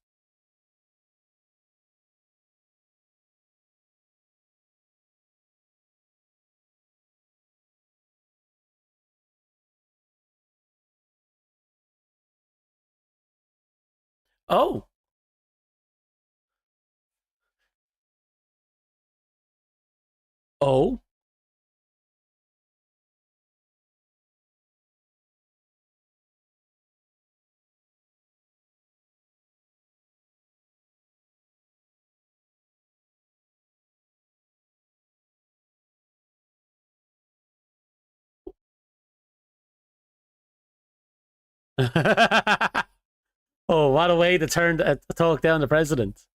Oh. Oh. Oh, what a way to talk down the president.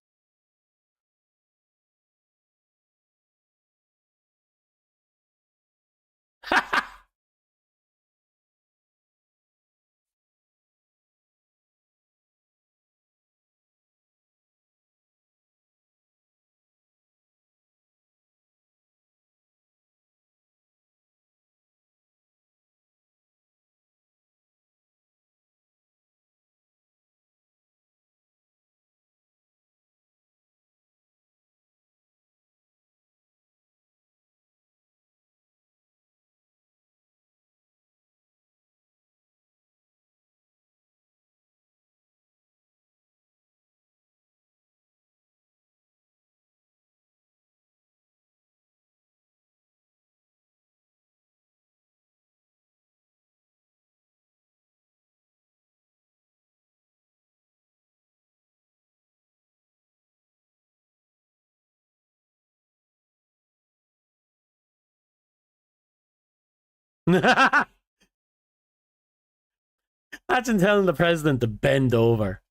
Imagine telling the president to bend over.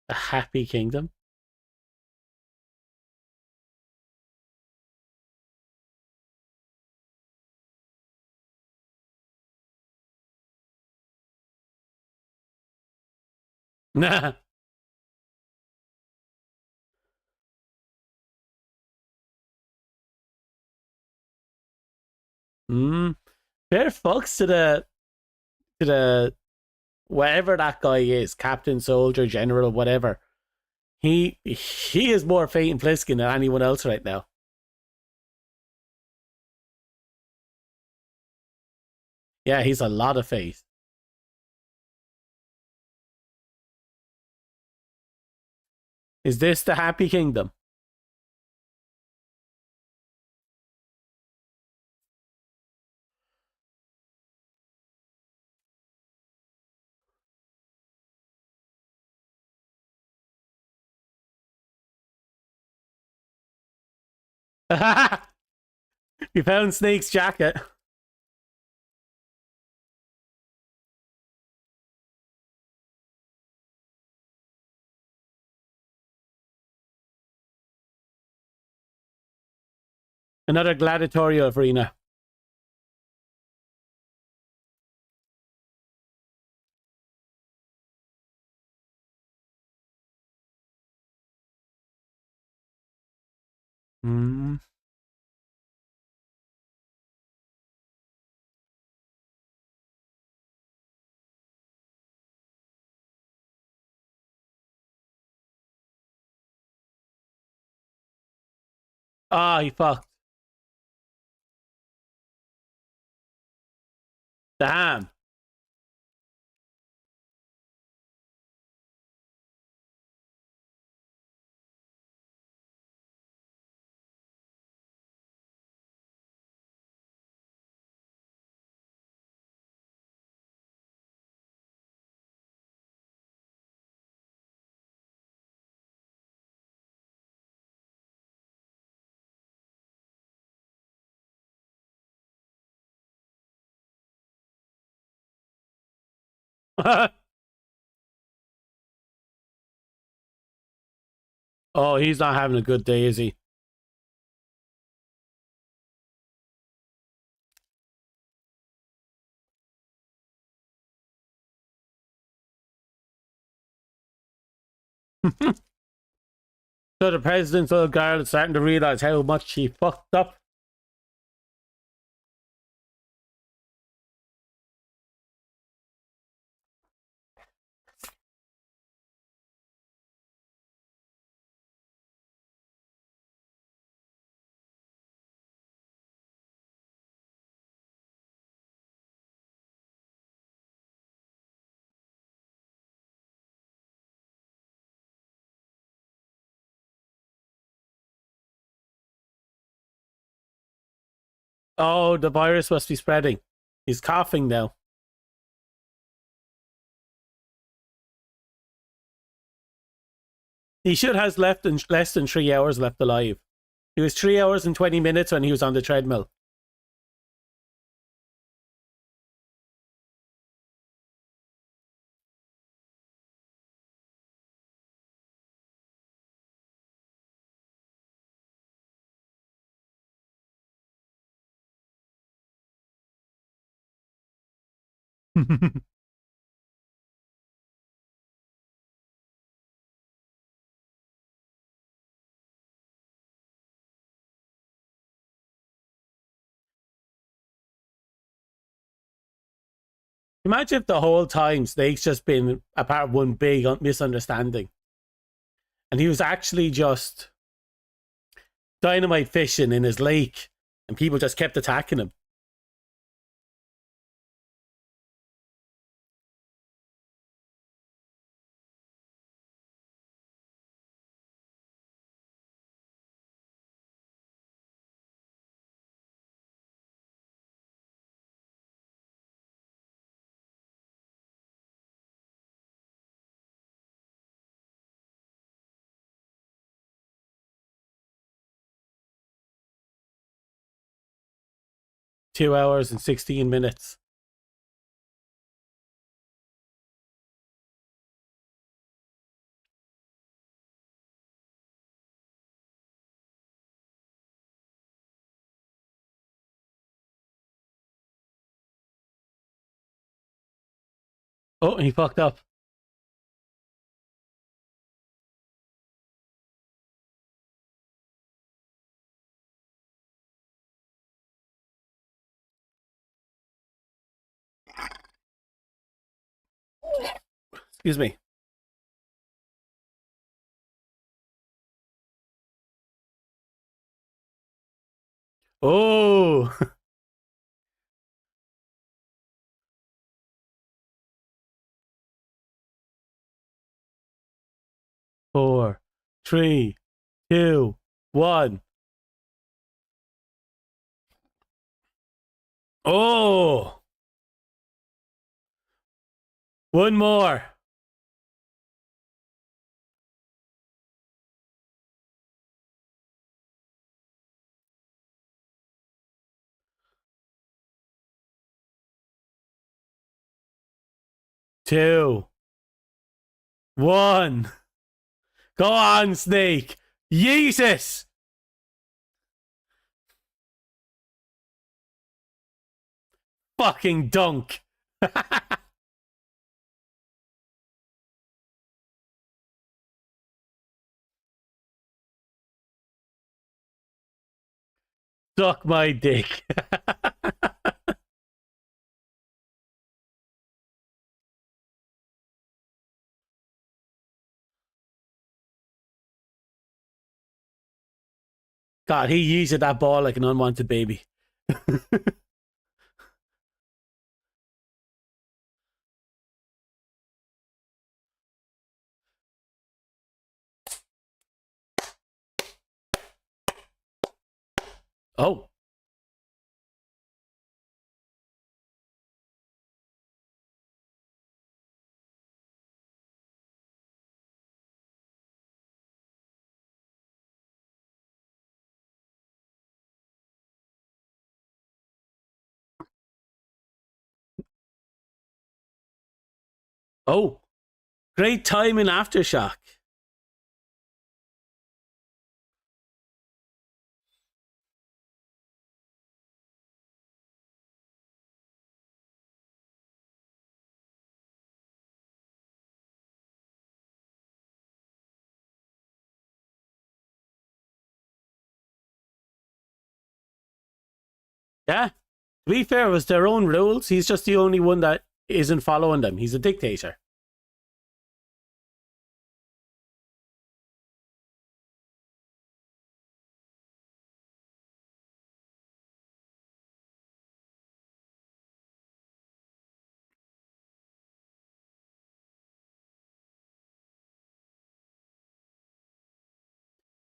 A happy kingdom. Nah. Mm. Fair fucks to the whatever that guy is, captain, soldier, general, whatever. He is more fate and Pliskin than anyone else right now. Yeah, he's a lot of fate. Is this the happy kingdom? We found Snake's jacket. Another gladiatorial arena. Mm. Ah, he fucked. Damn. Oh, he's not having a good day, is he? So the president's little girl is starting to realize how much she fucked up. Oh, the virus must be spreading. He's coughing now. He should have less than 3 hours left alive. He was 3 hours and 20 minutes when he was on the treadmill. Imagine if the whole time Snake's just been a part of one big misunderstanding. And he was actually just dynamite fishing in his lake. And people just kept attacking him. Two hours and 16 minutes. Oh, he fucked up. Excuse me. Oh. 4, 3, 2, 1. Oh. One more. Two, one. Go on, Snake. Jesus. Fucking dunk. Suck my dick. God, he used that ball like an unwanted baby. Oh. Oh. Great time in Aftershock. Yeah. To be fair, it was their own rules. He's just the only one that isn't following them. He's a dictator.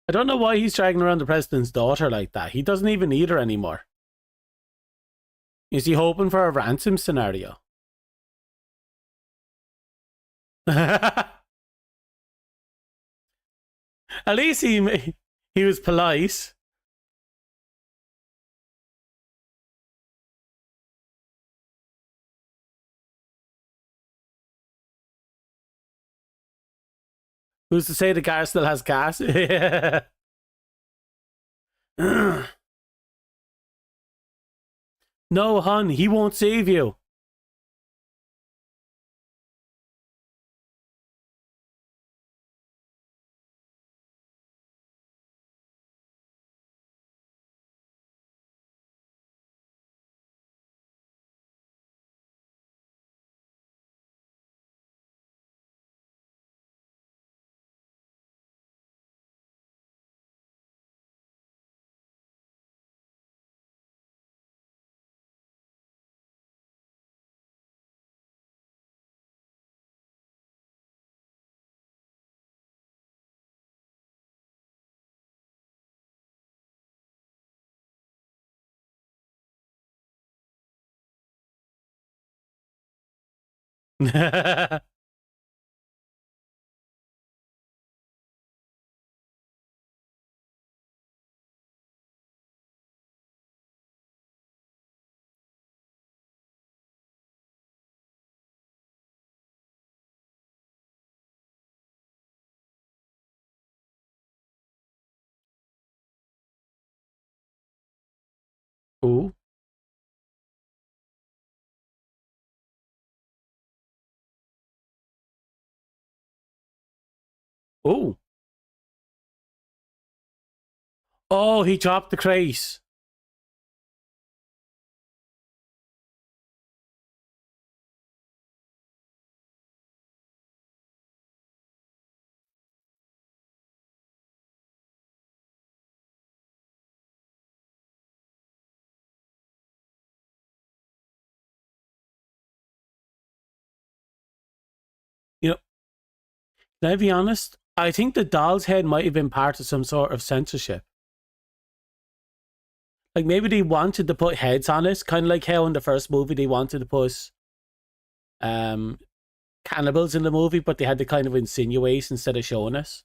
I don't know why he's dragging around the president's daughter like that. He doesn't even need her anymore. Is he hoping for a ransom scenario? At least he was polite. Who's to say the car still has gas? No, hon, he won't save you. Ooh. Ooh. Oh, he dropped the crate. You know, can I be honest? I think the doll's head might have been part of some sort of censorship. Like maybe they wanted to put heads on it, kind of like how in the first movie they wanted to put um cannibals in the movie, but they had to kind of insinuate instead of showing us.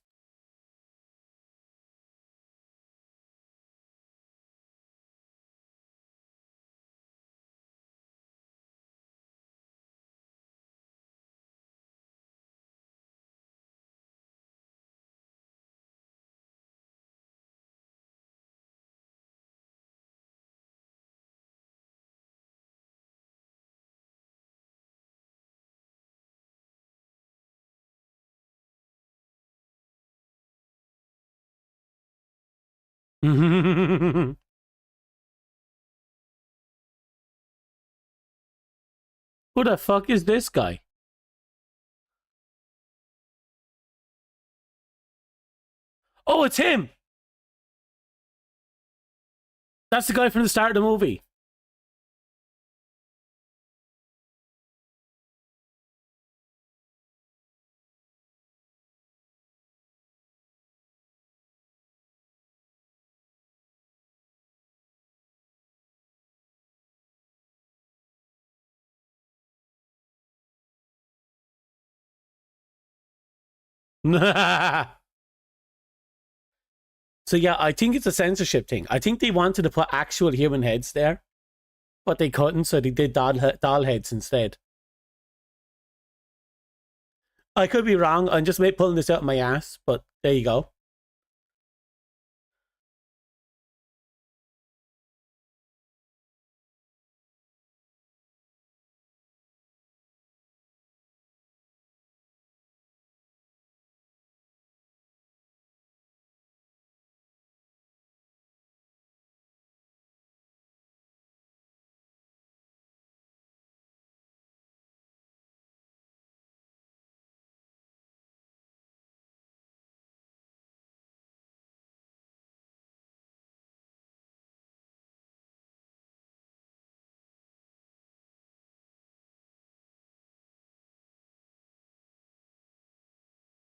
Who the fuck is this guy? Oh, it's him. That's the guy from the start of the movie. So yeah, I think it's a censorship thing. I think they wanted to put actual human heads there, but they couldn't, so they did doll heads instead. I could be wrong. I'm just pulling this out of my ass, but there you go.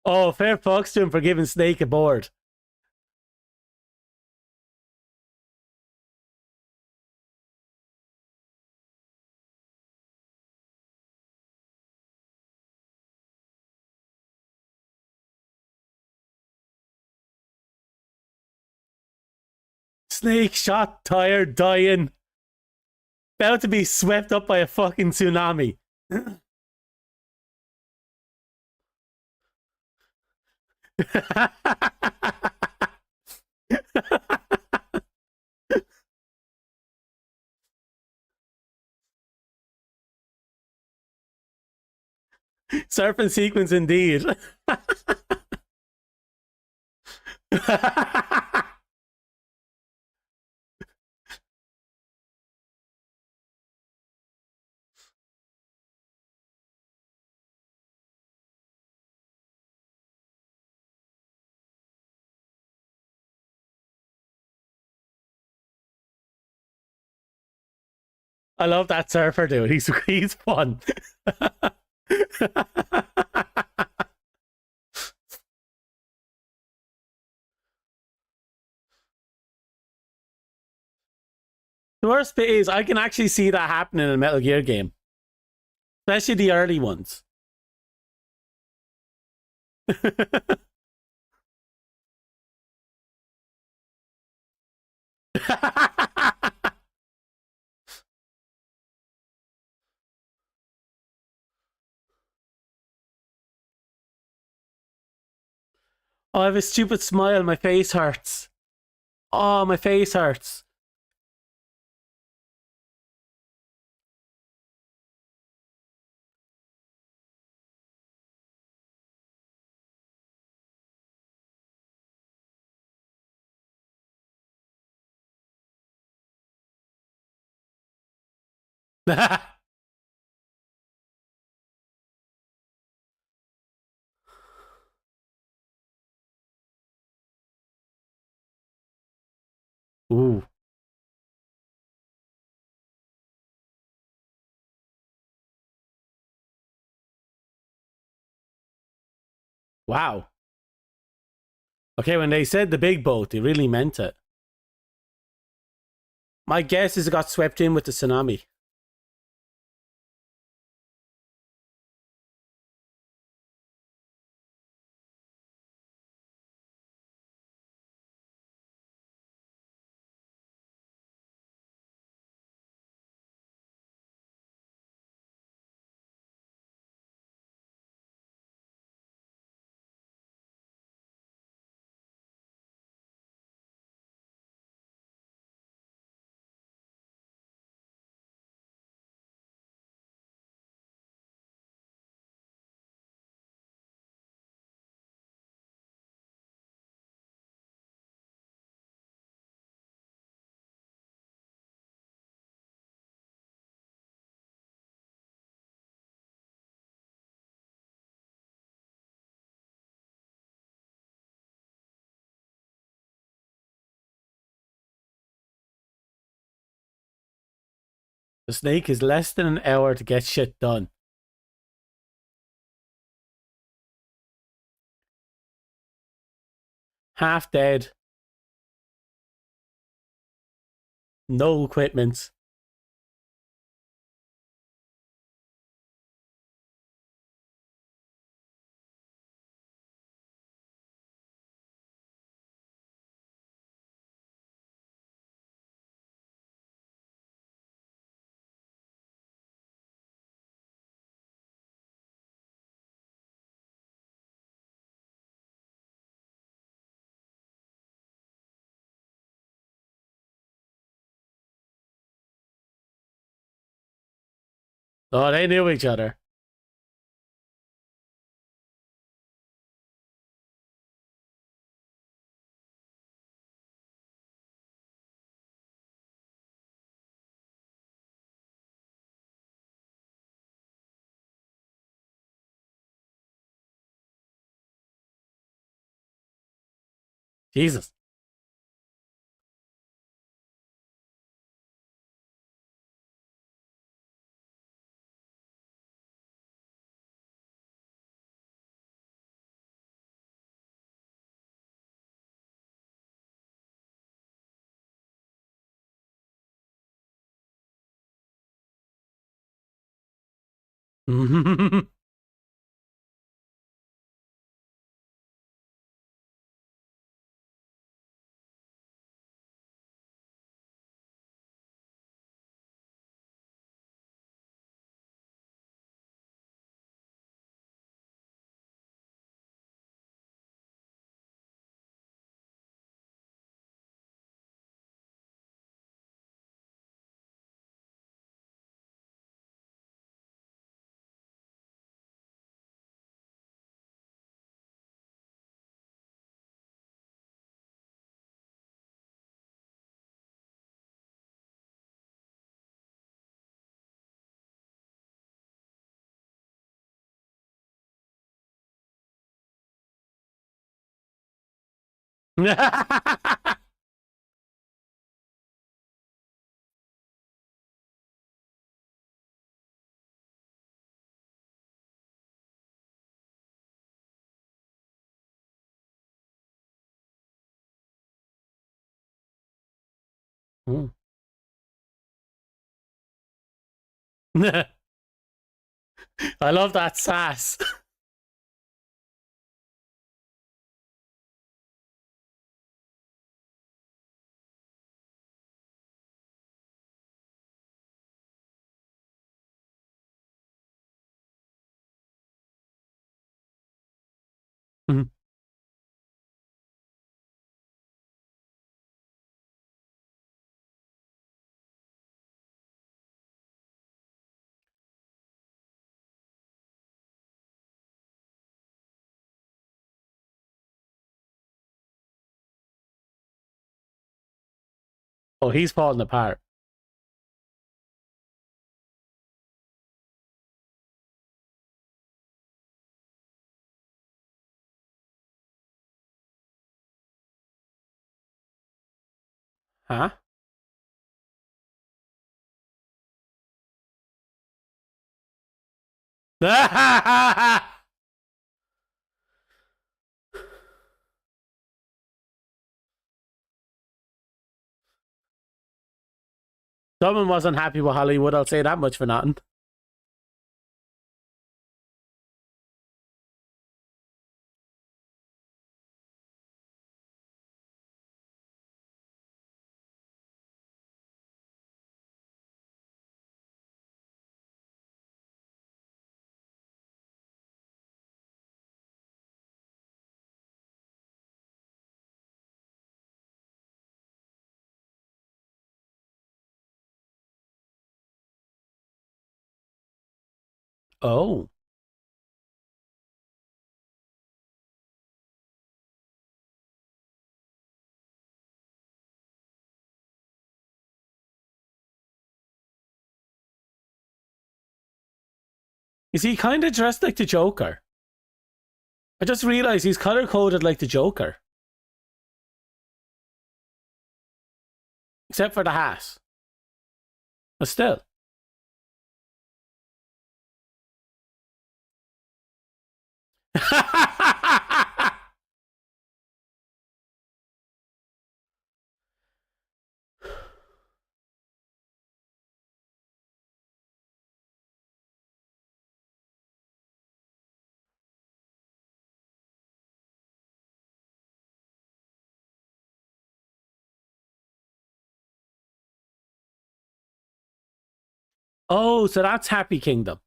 Oh, fair fucks to him for giving Snake a board. Snake shot, tired, dying. About to be swept up by a fucking tsunami. Surfing sequence indeed. I love that surfer dude. He's fun. The worst bit is I can actually see that happening in a Metal Gear game, especially the early ones. Oh, I have a stupid smile. My face hurts. Oh, my face hurts. Ooh, wow. Okay, when they said the big boat, they really meant it. My guess is it got swept in with the tsunami. The snake is less than an hour to get shit done. Half dead. No equipment. Oh, they knew each other. Jesus. Mm. I love that sass. Mm. Oh, he's falling apart. Huh? Someone wasn't happy with Hollywood, I'll say that much for nothing. Oh. Is he kind of dressed like the Joker? I just realized he's color coded like the Joker. Except for the hat. But still. Oh, so that's Happy Kingdom.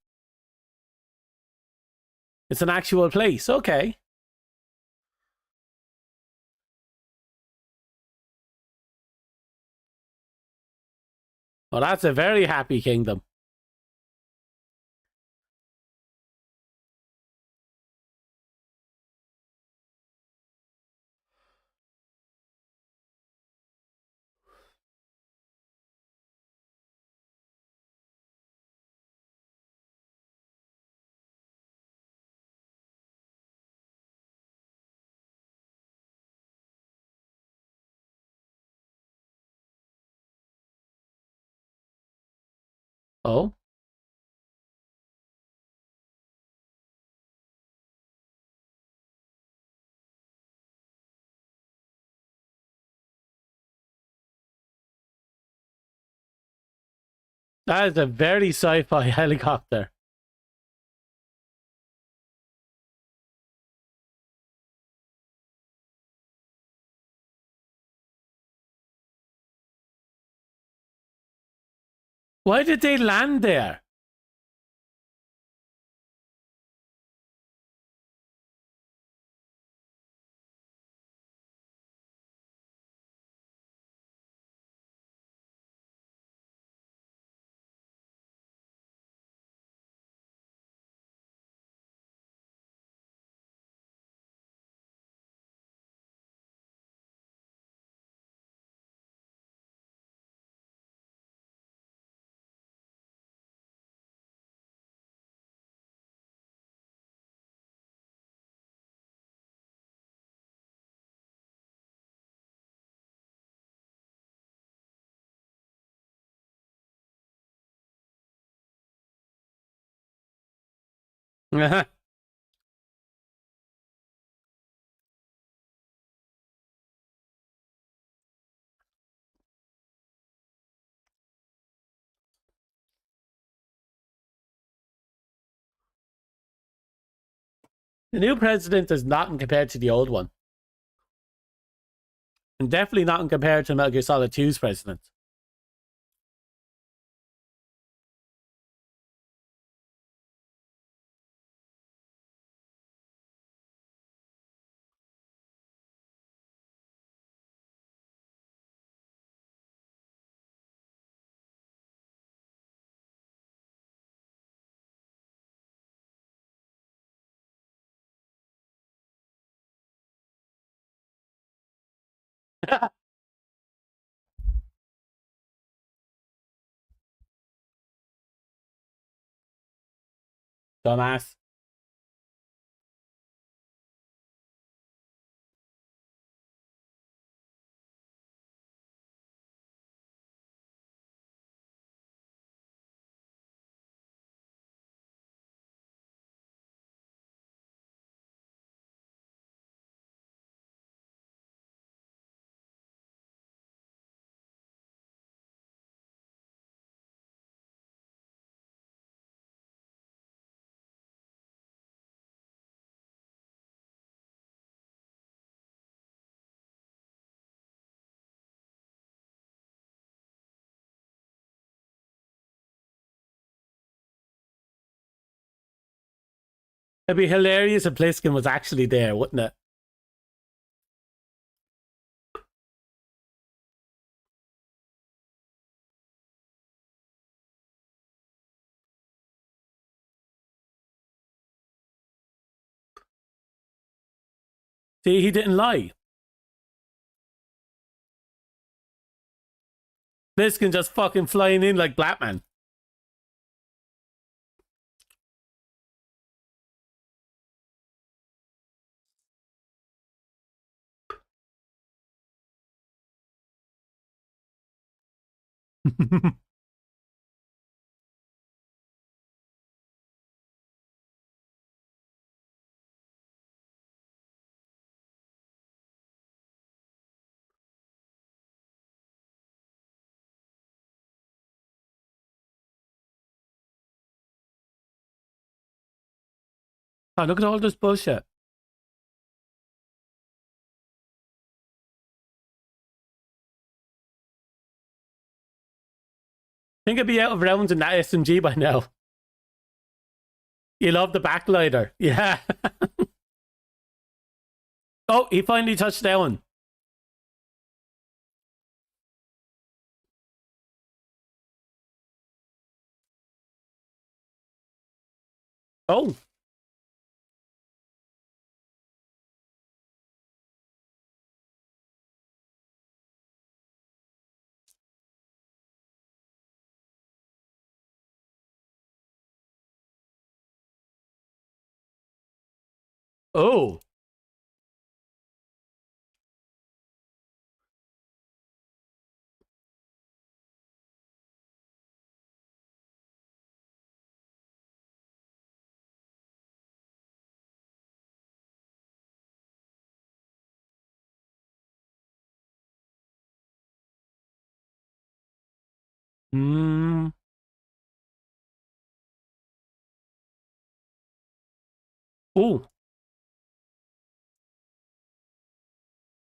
It's an actual place. Okay. Well, that's a very happy kingdom. Oh. That is a very sci-fi helicopter. Why did they land there? The new president is not compared to the old one. And definitely not compared to Metal Gear Solid 2's president. Dumbass. It'd be hilarious if Pliskin was actually there, wouldn't it? See, he didn't lie. Pliskin just fucking flying in like Blackman. Oh, look at all this bullshit. Think I'd be out of rounds in that SMG by now. You love the backlighter. Yeah. Oh, he finally touched down. Oh. Oh. Hmm. Oh.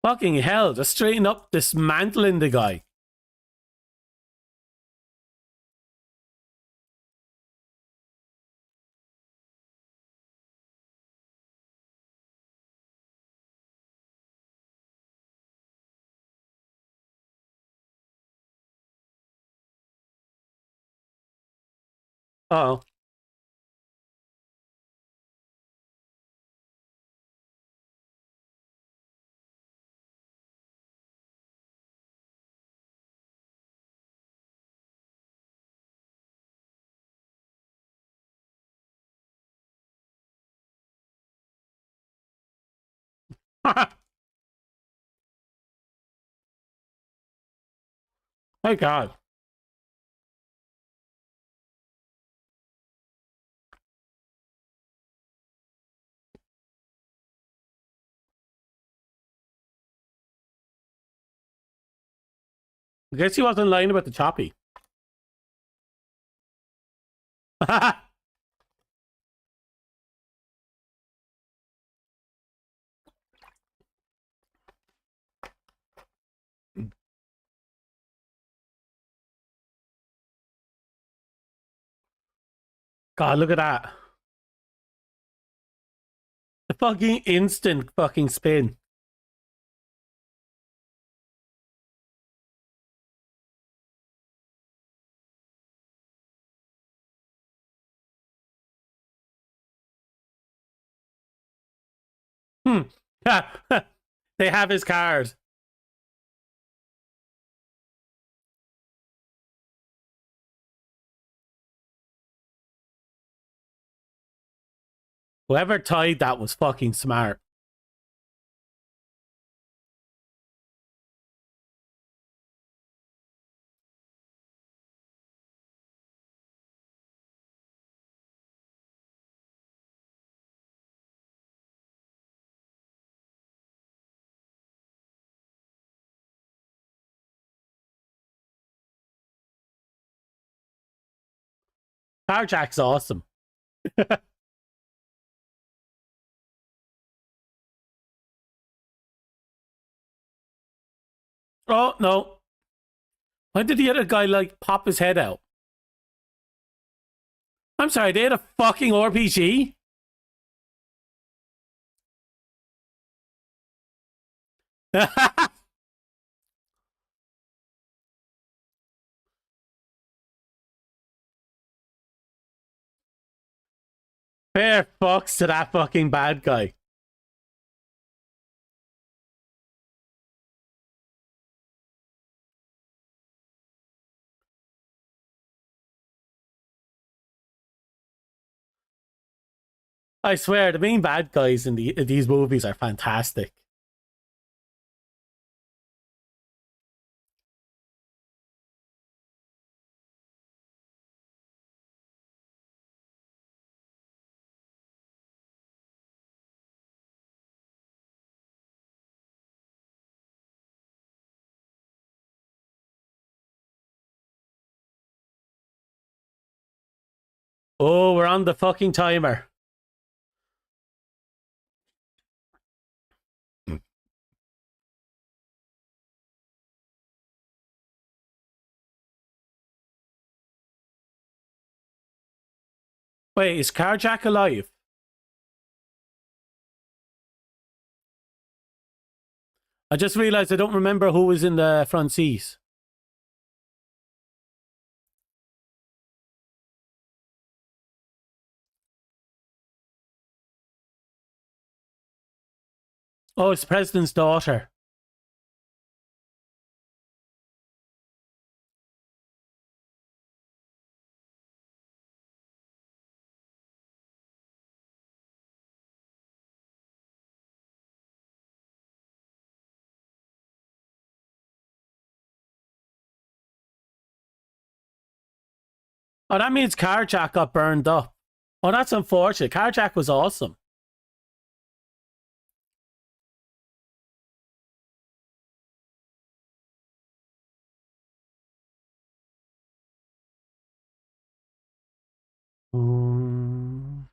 Fucking hell. Just straighten up dismantling the guy. Uh oh. My God. I guess he wasn't lying about the choppy. God, look at that. The fucking instant fucking spin. Hmm. They have his card. Whoever tied that was fucking smart. Carjack's awesome. Oh, no. When did the other guy, like, pop his head out? I'm sorry, they had a fucking RPG? Fair fucks to that fucking bad guy. I swear, the main bad guys in these movies are fantastic. Oh, we're on the fucking timer. Wait, is Carjack alive? I just realized I don't remember who was in the front seat. Oh, it's the president's daughter. Oh, that means Carjack got burned up. Oh, that's unfortunate. Carjack was awesome. Mm.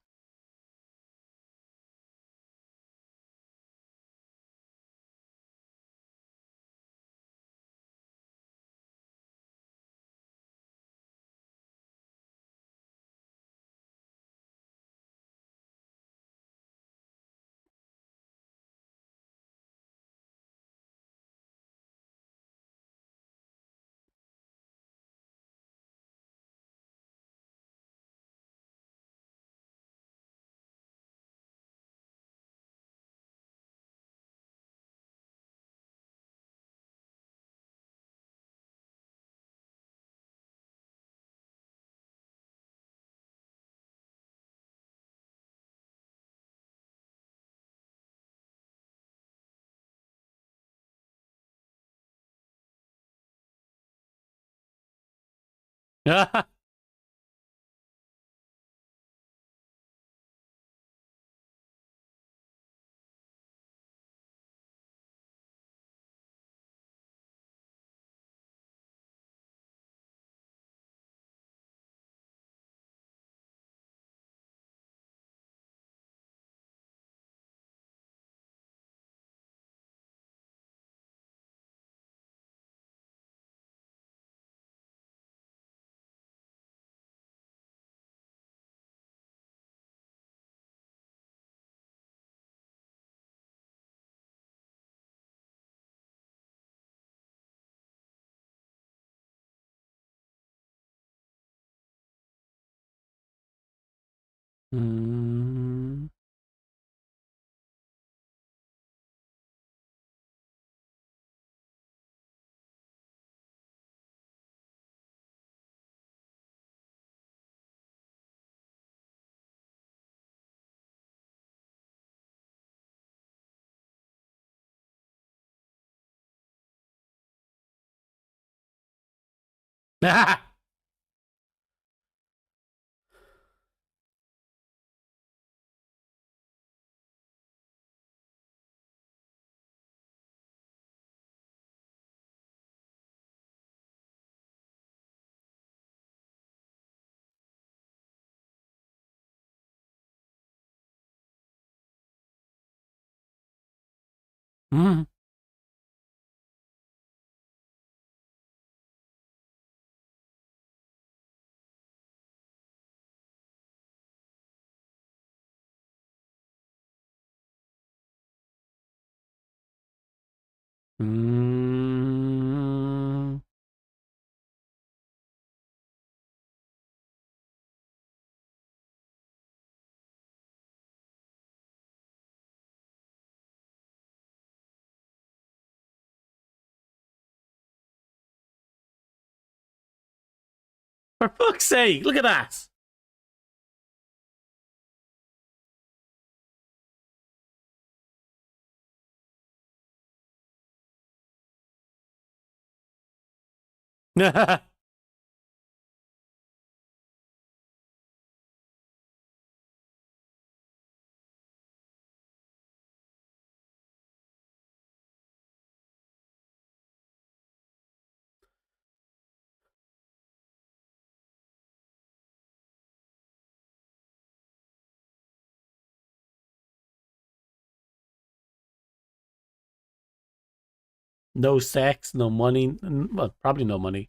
Mm. Mm. Mm. For fuck's sake, look at that. No sex, no money. Well, probably no money.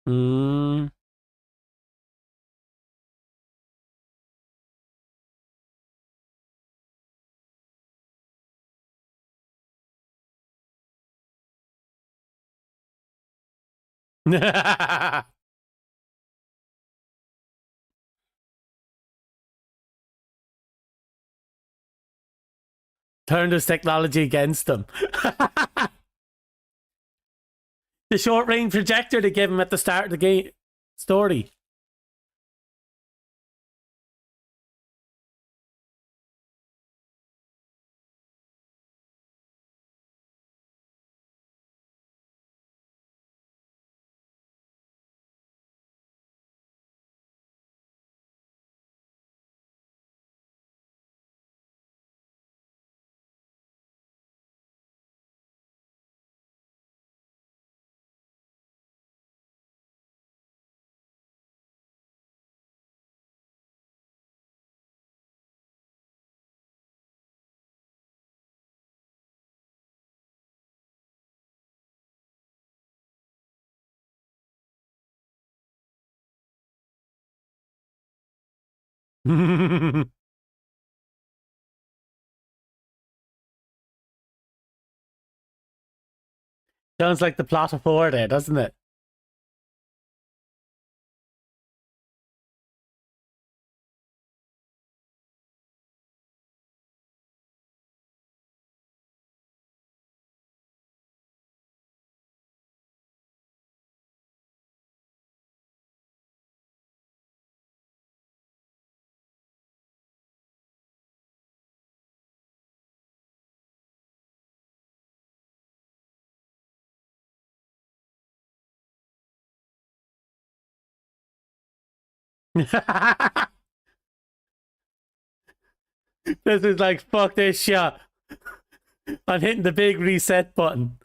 Mm. Turn this technology against them. The short range projector they gave him at the start of the game story. Sounds like the plot of four there, doesn't it? This is like, fuck this shit. I'm hitting the big reset button.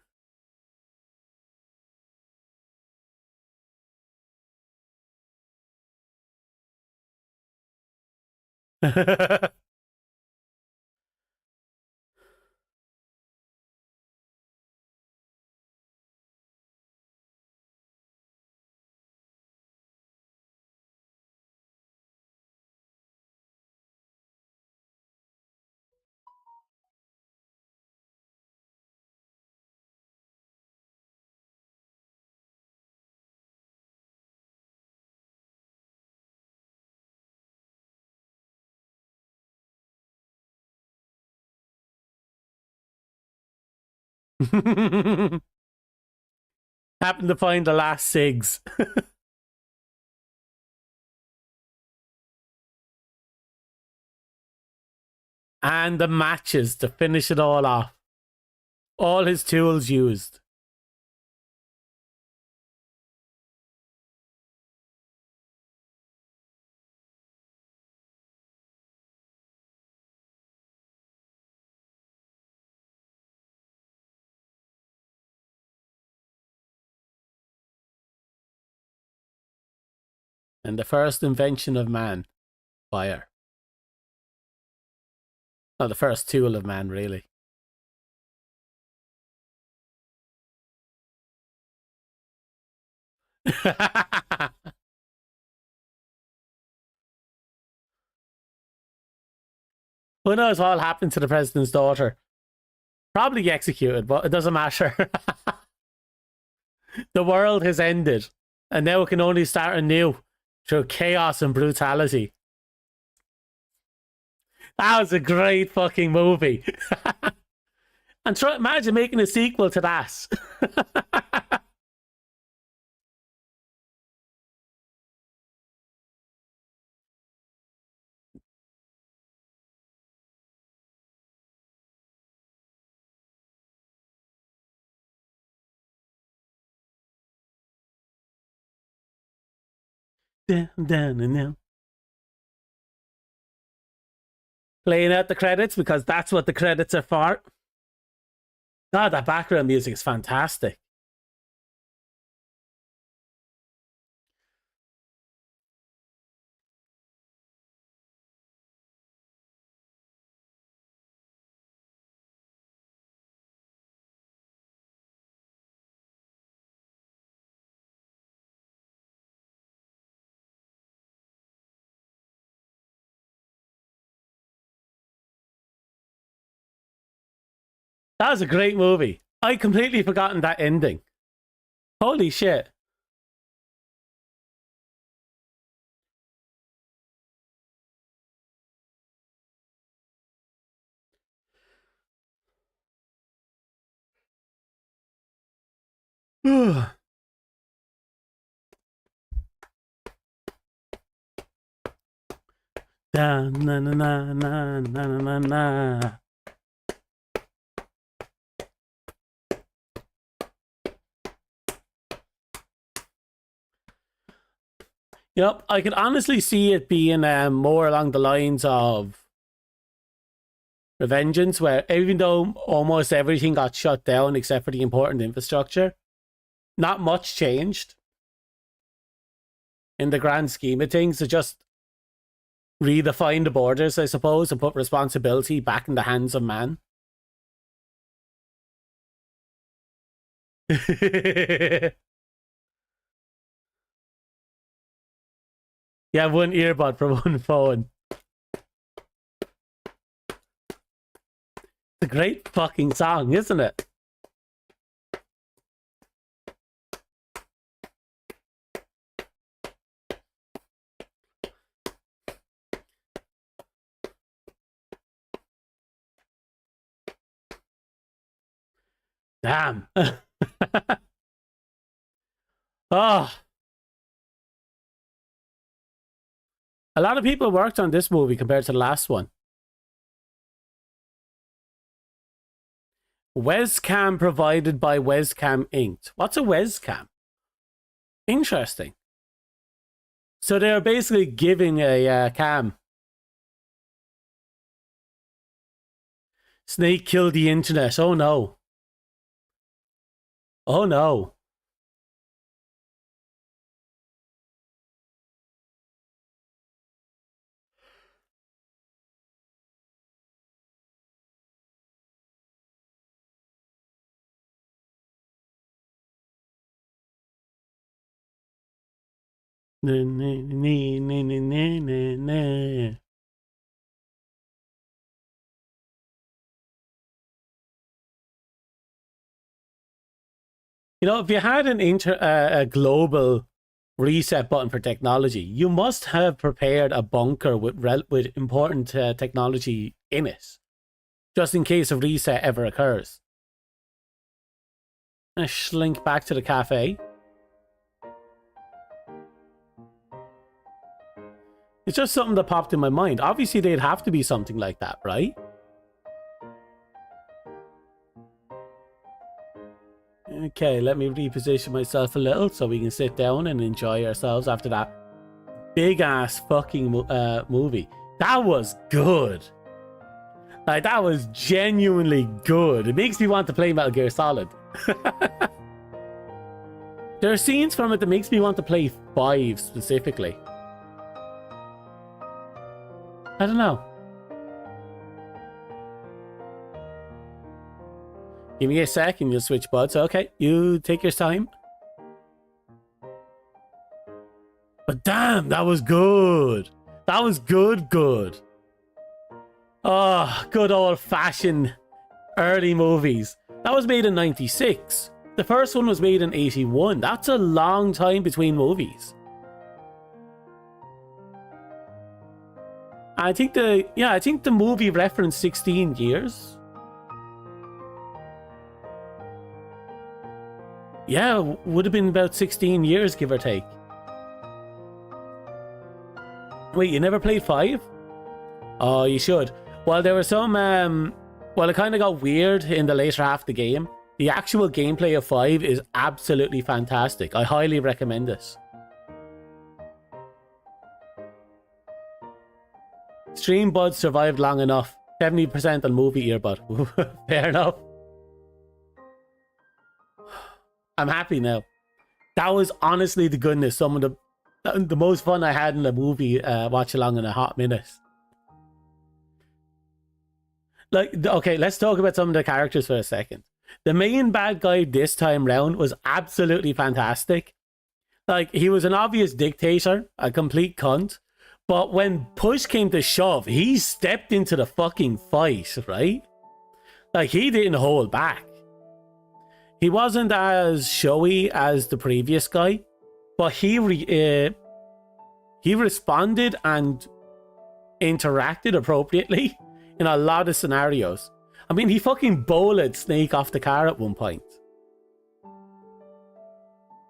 Happened to find the last cigs. And the matches to finish it all off. All his tools used. And the first invention of man, fire. Oh, the first tool of man, really. Who knows what will happen to the president's daughter? Probably executed, but it doesn't matter. The world has ended, and now it can only start anew through chaos and brutality. That was a great fucking movie. And imagine making a sequel to that. Playing out the credits because that's what the credits are for. God, that background music is fantastic. That was a great movie. I completely forgotten that ending. Holy shit. Da, na, na, na, na, na, na, na. Yep, I could honestly see it being more along the lines of Revengeance, where even though almost everything got shut down except for the important infrastructure, not much changed in the grand scheme of things. To just redefine the borders, I suppose, and put responsibility back in the hands of man. You have one earbud for one phone. It's a great fucking song, isn't it? Damn. Oh. A lot of people worked on this movie compared to the last one. Wescam provided by Wescam Inc. What's a Wescam? Interesting. So they're basically giving a cam. Snake killed the internet. Oh no. Oh no. You know, if you had a global reset button for technology, you must have prepared a bunker with important technology in it, just in case a reset ever occurs. I slink back to the cafe. It's just something that popped in my mind. Obviously, they'd have to be something like that, right? Okay, let me reposition myself a little so we can sit down and enjoy ourselves after that big ass fucking movie. That was good. Like, that was genuinely good. It makes me want to play Metal Gear Solid. There are scenes from it that makes me want to play 5 specifically. I don't know. Give me a sec and you'll switch buds. Okay, you take your time. But damn, that was good. That was good. Oh, good old-fashioned early movies. That was made in 96. The first one was made in 81. That's a long time between movies. I think the movie referenced 16 years. Yeah, would have been about 16 years, give or take. Wait, you never played 5? Oh, you should. Well, there were some, well, it kind of got weird in the later half of the game. The actual gameplay of 5 is absolutely fantastic. I highly recommend this. Stream buds survived long enough. 70% on movie earbud. Fair enough. I'm happy now. That was honestly the goodness. Some of the most fun I had in a movie watch along in a hot minute. Like, okay, let's talk about some of the characters for a second. The main bad guy this time round was absolutely fantastic. Like, he was an obvious dictator, a complete cunt. But when push came to shove, he stepped into the fucking fight, right? Like, he didn't hold back. He wasn't as showy as the previous guy, but he responded and interacted appropriately in a lot of scenarios. I mean, he fucking bowled Snake off the car at one point.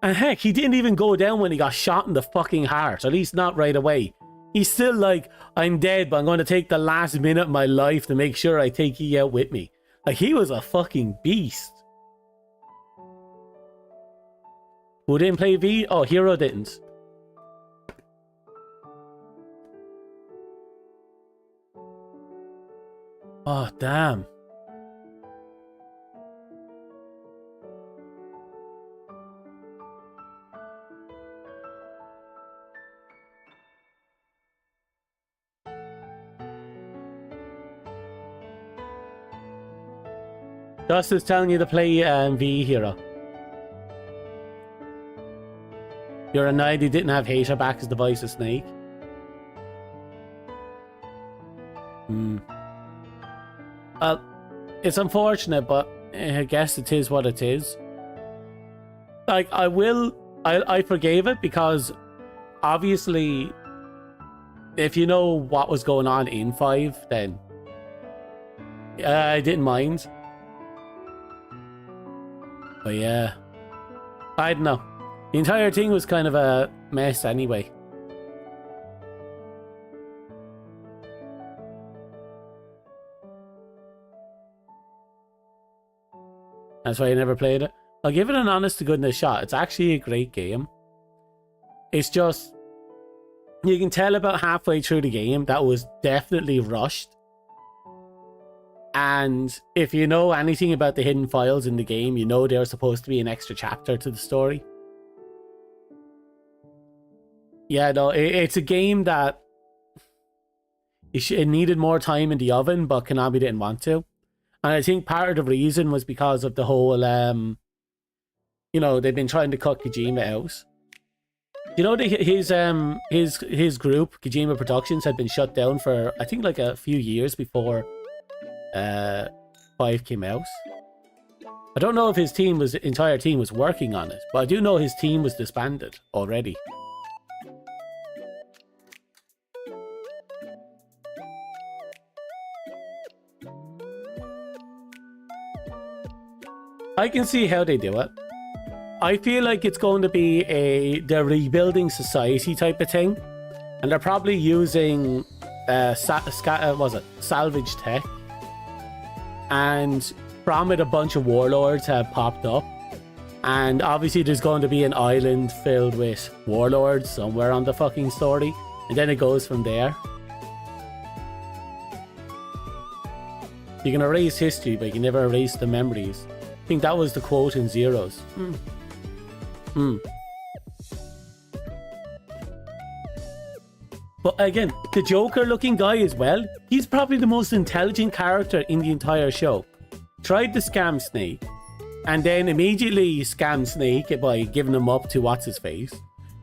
And heck, he didn't even go down when he got shot in the fucking heart, at least not right away. He's still like, I'm dead, but I'm going to take the last minute of my life to make sure I take you out with me. Like, he was a fucking beast. Who didn't play V? Oh, Hero didn't. Oh, damn. Dustin's telling you to play V Hero. You're annoyed he didn't have Hater back as the voice of Snake. Well, it's unfortunate, but I guess it is what it is. Like, I forgave it because obviously if you know what was going on in 5, then I didn't mind. But yeah, I don't know. The entire thing was kind of a mess anyway. That's why I never played it. I'll give it an honest to goodness shot. It's actually a great game. It's just, You can tell about halfway through the game that was definitely rushed. And if you know anything about the hidden files in the game, you know they're supposed to be an extra chapter to the story. Yeah, no, it's a game that it needed more time in the oven, but Konami didn't want to. And I think part of the reason was because of the whole, you know, they've been trying to cut Kojima out. You know, his group, Kojima Productions, had been shut down for, I think, like a few years before 5 came out. I don't know if his entire team was working on it, but I do know his team was disbanded already. I can see how they do it. I feel like it's going to be the rebuilding society type of thing, and they're probably using salvage tech, and from it a bunch of warlords have popped up, and obviously there's going to be an island filled with warlords somewhere on the fucking story, and then it goes from there. You can erase history, but you can never erase the memories. I think that was the quote in Zeros. But again, the Joker looking guy as well, he's probably the most intelligent character in the entire show. Tried to scam Snake, and then immediately scammed Snake by giving him up to what's-his-face.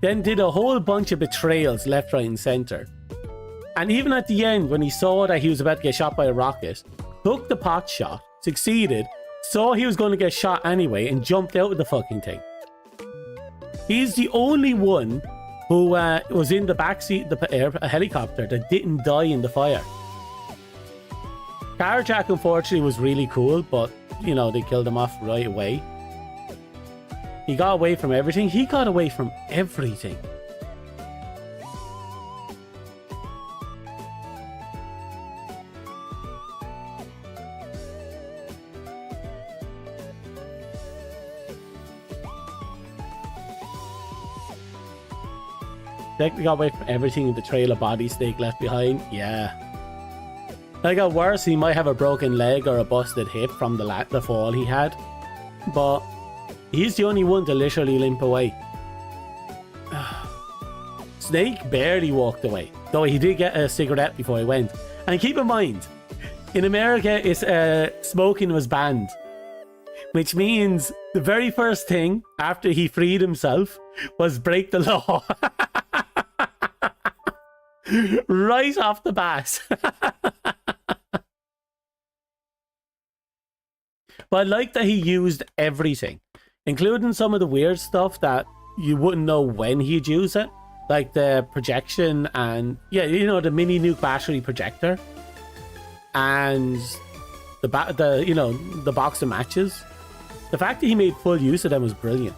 Then did a whole bunch of betrayals left, right and centre. And even at the end, when he saw that he was about to get shot by a rocket, took the pot shot, succeeded, saw he was going to get shot anyway, and jumped out of the fucking thing. He's the only one who was in the backseat of the helicopter that didn't die in the fire. Carjack, unfortunately, was really cool, but, you know, they killed him off right away. He got away from everything. He got away from everything. They got away from everything in the trail of body Snake left behind. Yeah. That got worse. He might have a broken leg or a busted hip from the fall he had. But he's the only one to literally limp away. Snake barely walked away. Though he did get a cigarette before he went. And keep in mind, in America, smoking was banned. Which means the very first thing after he freed himself was break the law. Right off the bat. But I like that he used everything, including some of the weird stuff that you wouldn't know when he'd use it, like the projection and, yeah, you know, the mini nuke battery projector and the box of matches. The fact that he made full use of them was brilliant.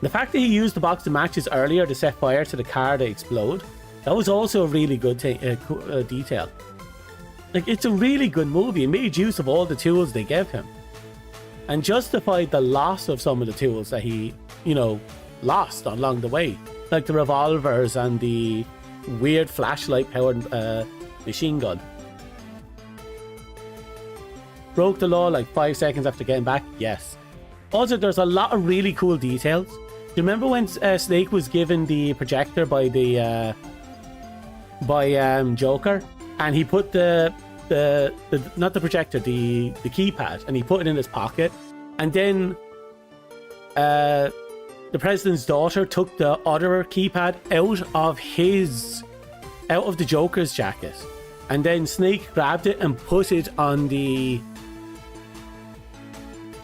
The fact that he used the box of matches earlier to set fire to the car to explode, that was also a really good detail. Like, it's a really good movie. It made use of all the tools they gave him and justified the loss of some of the tools that he, you know, lost along the way, like the revolvers and the weird flashlight powered machine gun. Broke the law like 5 seconds after getting back? Yes. Also, there's a lot of really cool details. Do you remember when Snake was given the projector by the Joker, and he put the not the projector, the keypad, and he put it in his pocket, and then the president's daughter took the other keypad out of the Joker's jacket, and then Snake grabbed it and put it on the...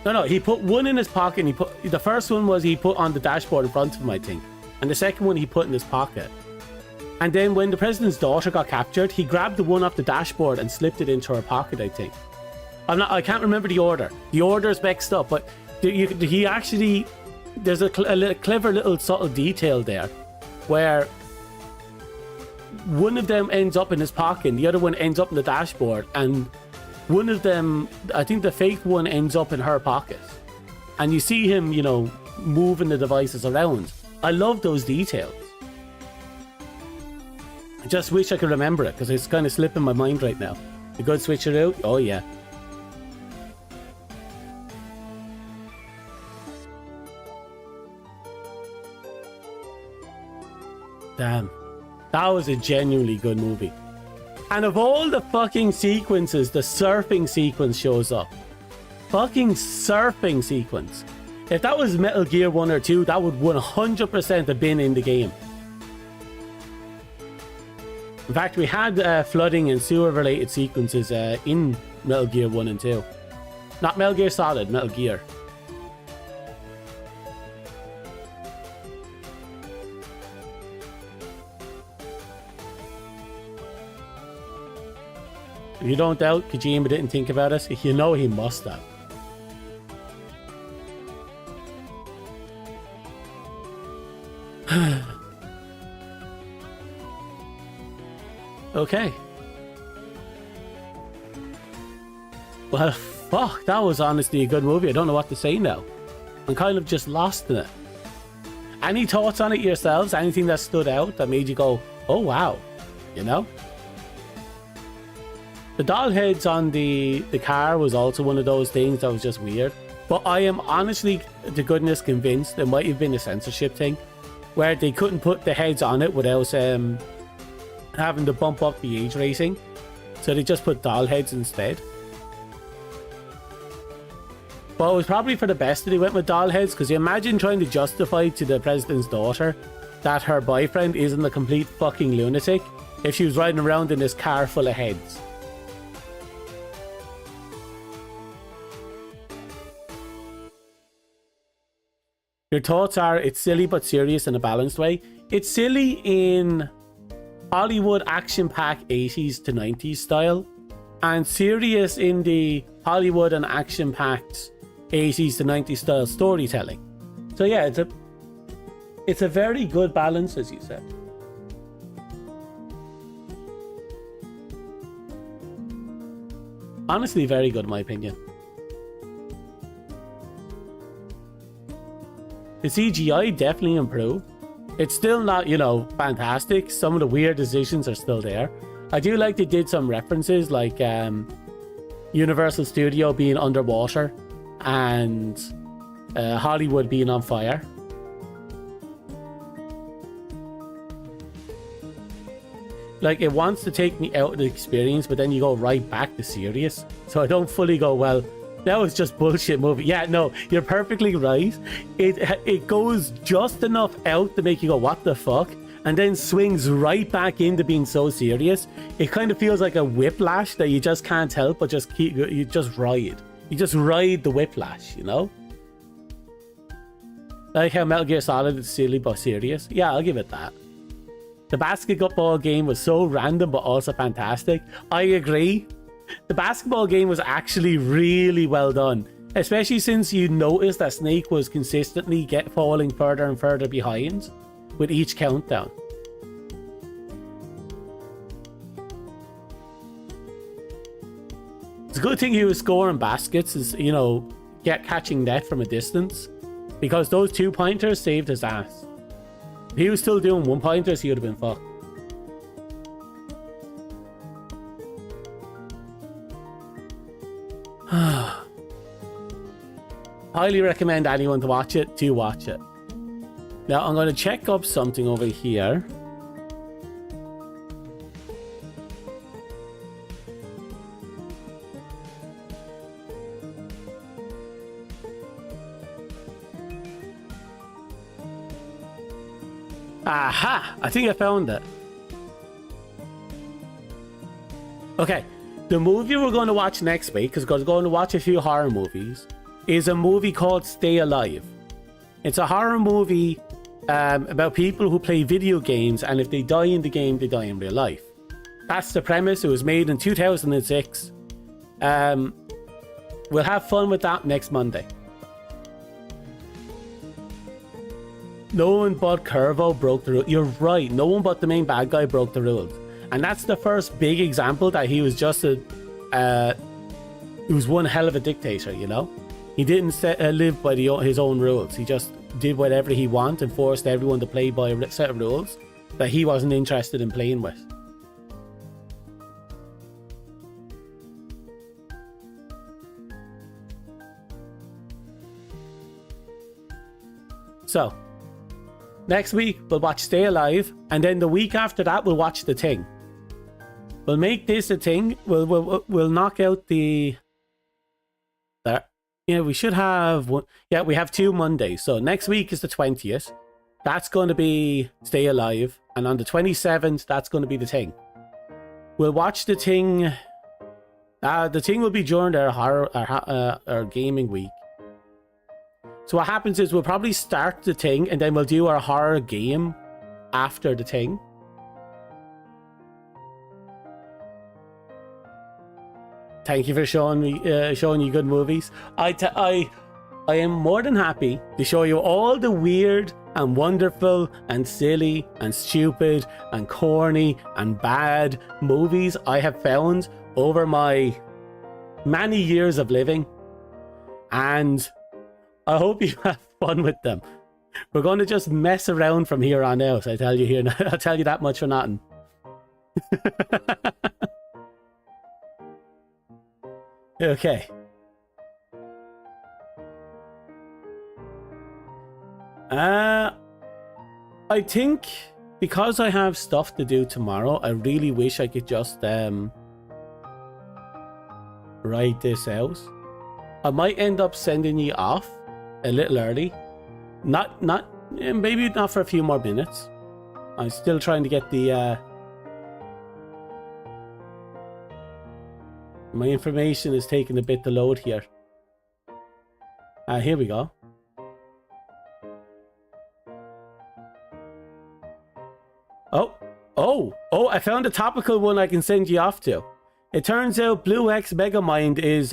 No, he put one in his pocket, and the first one was he put on the dashboard in front of him, I think, and the second one he put in his pocket. And then when the president's daughter got captured, he grabbed the one off the dashboard and slipped it into her pocket, I think. I can't remember the order. The order's mixed up, but he actually... There's a clever little subtle detail there where one of them ends up in his pocket and the other one ends up in the dashboard, and one of them, I think the fake one, ends up in her pocket. And you see him, you know, moving the devices around. I love those details. I just wish I could remember it because it's kind of slipping my mind right now. A good switcheroo? Oh yeah. Damn. That was a genuinely good movie. And of all the fucking sequences, the surfing sequence shows up. Fucking surfing sequence. If that was Metal Gear 1 or 2, that would 100% have been in the game. In fact, we had flooding and sewer related sequences in Metal Gear 1 and 2. Not Metal Gear Solid, Metal Gear. If you don't doubt Kojima didn't think about it, you know he must have. Okay. Well, fuck, that was honestly a good movie. I don't know what to say now. I'm kind of just lost in it. Any thoughts on it yourselves? Anything that stood out that made you go, oh wow, you know? The doll heads on the car was also one of those things that was just weird. But I am honestly, to goodness, convinced it might have been a censorship thing where they couldn't put the heads on it without having to bump up the age rating. So they just put doll heads instead. But it was probably for the best that they went with doll heads, because you imagine trying to justify to the president's daughter that her boyfriend isn't a complete fucking lunatic if she was riding around in this car full of heads. Your thoughts are, it's silly but serious in a balanced way. It's silly in Hollywood action-packed 80s to 90s style, and serious in the Hollywood and action-packed 80s to 90s style storytelling. So yeah, it's a very good balance, as you said. Honestly, very good in my opinion. The CGI definitely improved. It's still not, you know, fantastic. Some of the weird decisions are still there. I do like they did some references, like Universal Studio being underwater and Hollywood being on fire. Like, it wants to take me out of the experience, but then you go right back to serious. So I don't fully go, well, that was just bullshit movie. Yeah, no, you're perfectly right. It goes just enough out to make you go, what the fuck? And then swings right back into being so serious. It kind of feels like a whiplash that you just can't help but just you just ride. You just ride the whiplash, you know? Like how Metal Gear Solid is silly but serious. Yeah, I'll give it that. The basketball game was so random but also fantastic. I agree. The basketball game was actually really well done, especially since you noticed that Snake was consistently falling further and further behind with each countdown. It's a good thing he was scoring baskets, is, you know, catching net from a distance, because those 2-pointers saved his ass. If he was still doing 1-pointers, he would have been fucked. Highly recommend anyone to watch it, watch it. Now I'm going to check up something over here. Aha! I think I found it. Okay, the movie we're going to watch next week, because we're going to watch a few horror movies, is a movie called Stay Alive. It's a horror movie about people who play video games, and if they die in the game, they die in real life. That's the premise. It was made in 2006. We'll have fun with that next Monday. No one but Curvo broke the rules. You're right. No one but the main bad guy broke the rules. And that's the first big example that he was just he was one hell of a dictator, you know? He didn't live by his own rules. He just did whatever he wanted and forced everyone to play by a set of rules that he wasn't interested in playing with. So, next week we'll watch Stay Alive, and then the week after that we'll watch The Thing. We'll make this a thing. We'll knock out the... There. Yeah, we should have one. Yeah, we have 2 Mondays. So next week is the 20th. That's going to be Stay Alive. And on the 27th, that's going to be The Thing. We'll watch The Thing. The Thing will be during our gaming week. So what happens is we'll probably start The Thing, and then we'll do our horror game after The Thing. Thank you for showing you good movies. I am more than happy to show you all the weird and wonderful and silly and stupid and corny and bad movies I have found over my many years of living. And I hope you have fun with them. We're going to just mess around from here on out. I tell you here, I'll tell you that much for nothing. Okay. I think because I have stuff to do tomorrow, I really wish I could just write this out. I might end up sending you off a little early. Maybe not for a few more minutes. I'm still trying to get the my information is taking a bit to load here. Here we go. Oh, I found a topical one I can send you off to. It turns out Blue X Megamind is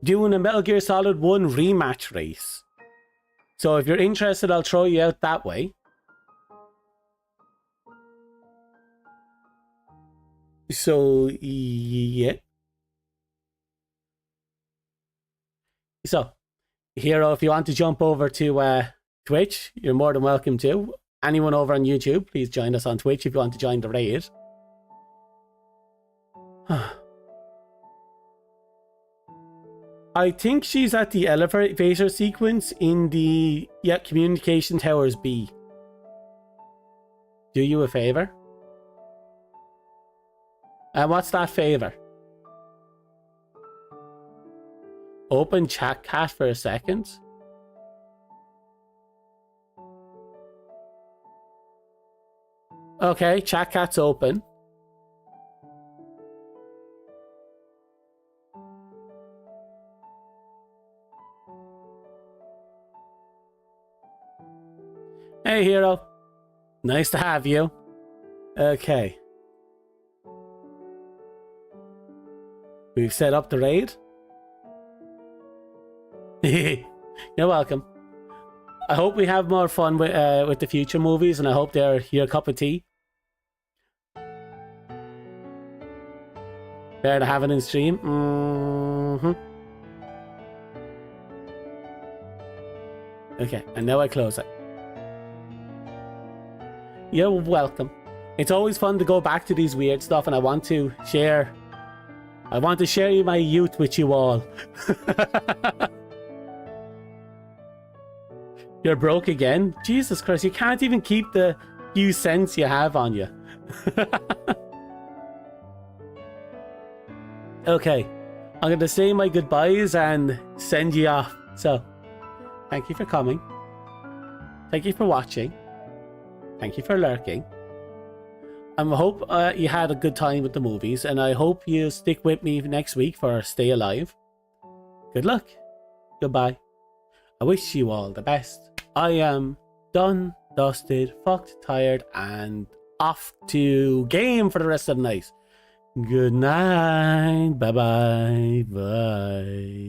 doing a Metal Gear Solid 1 rematch race. So if you're interested, I'll throw you out that way. So, yeah. So, Hero, if you want to jump over to Twitch, you're more than welcome to. Anyone over on YouTube, please join us on Twitch if you want to join the raid. I think she's at the elevator sequence in the Communication Towers B. Do you a favor? And what's that favor? Open chat cat for a second. Okay, chat cat's open. Hey, Hero. Nice to have you. Okay. We've set up the raid. You're welcome. I hope we have more fun with the future movies, and I hope they're your cup of tea. Better to have it in stream. Okay, and now I close it. You're welcome. It's always fun to go back to these weird stuff, and I want to share my youth with you all. You're broke again? Jesus Christ, you can't even keep the few cents you have on you. Okay, I'm going to say my goodbyes and send you off. So, thank you for coming. Thank you for watching. Thank you for lurking. I hope you had a good time with the movies, and I hope you stick with me next week for Stay Alive. Good luck. Goodbye. I wish you all the best. I am done, dusted, fucked, tired, and off to game for the rest of the night. Good night. Bye-bye. Bye.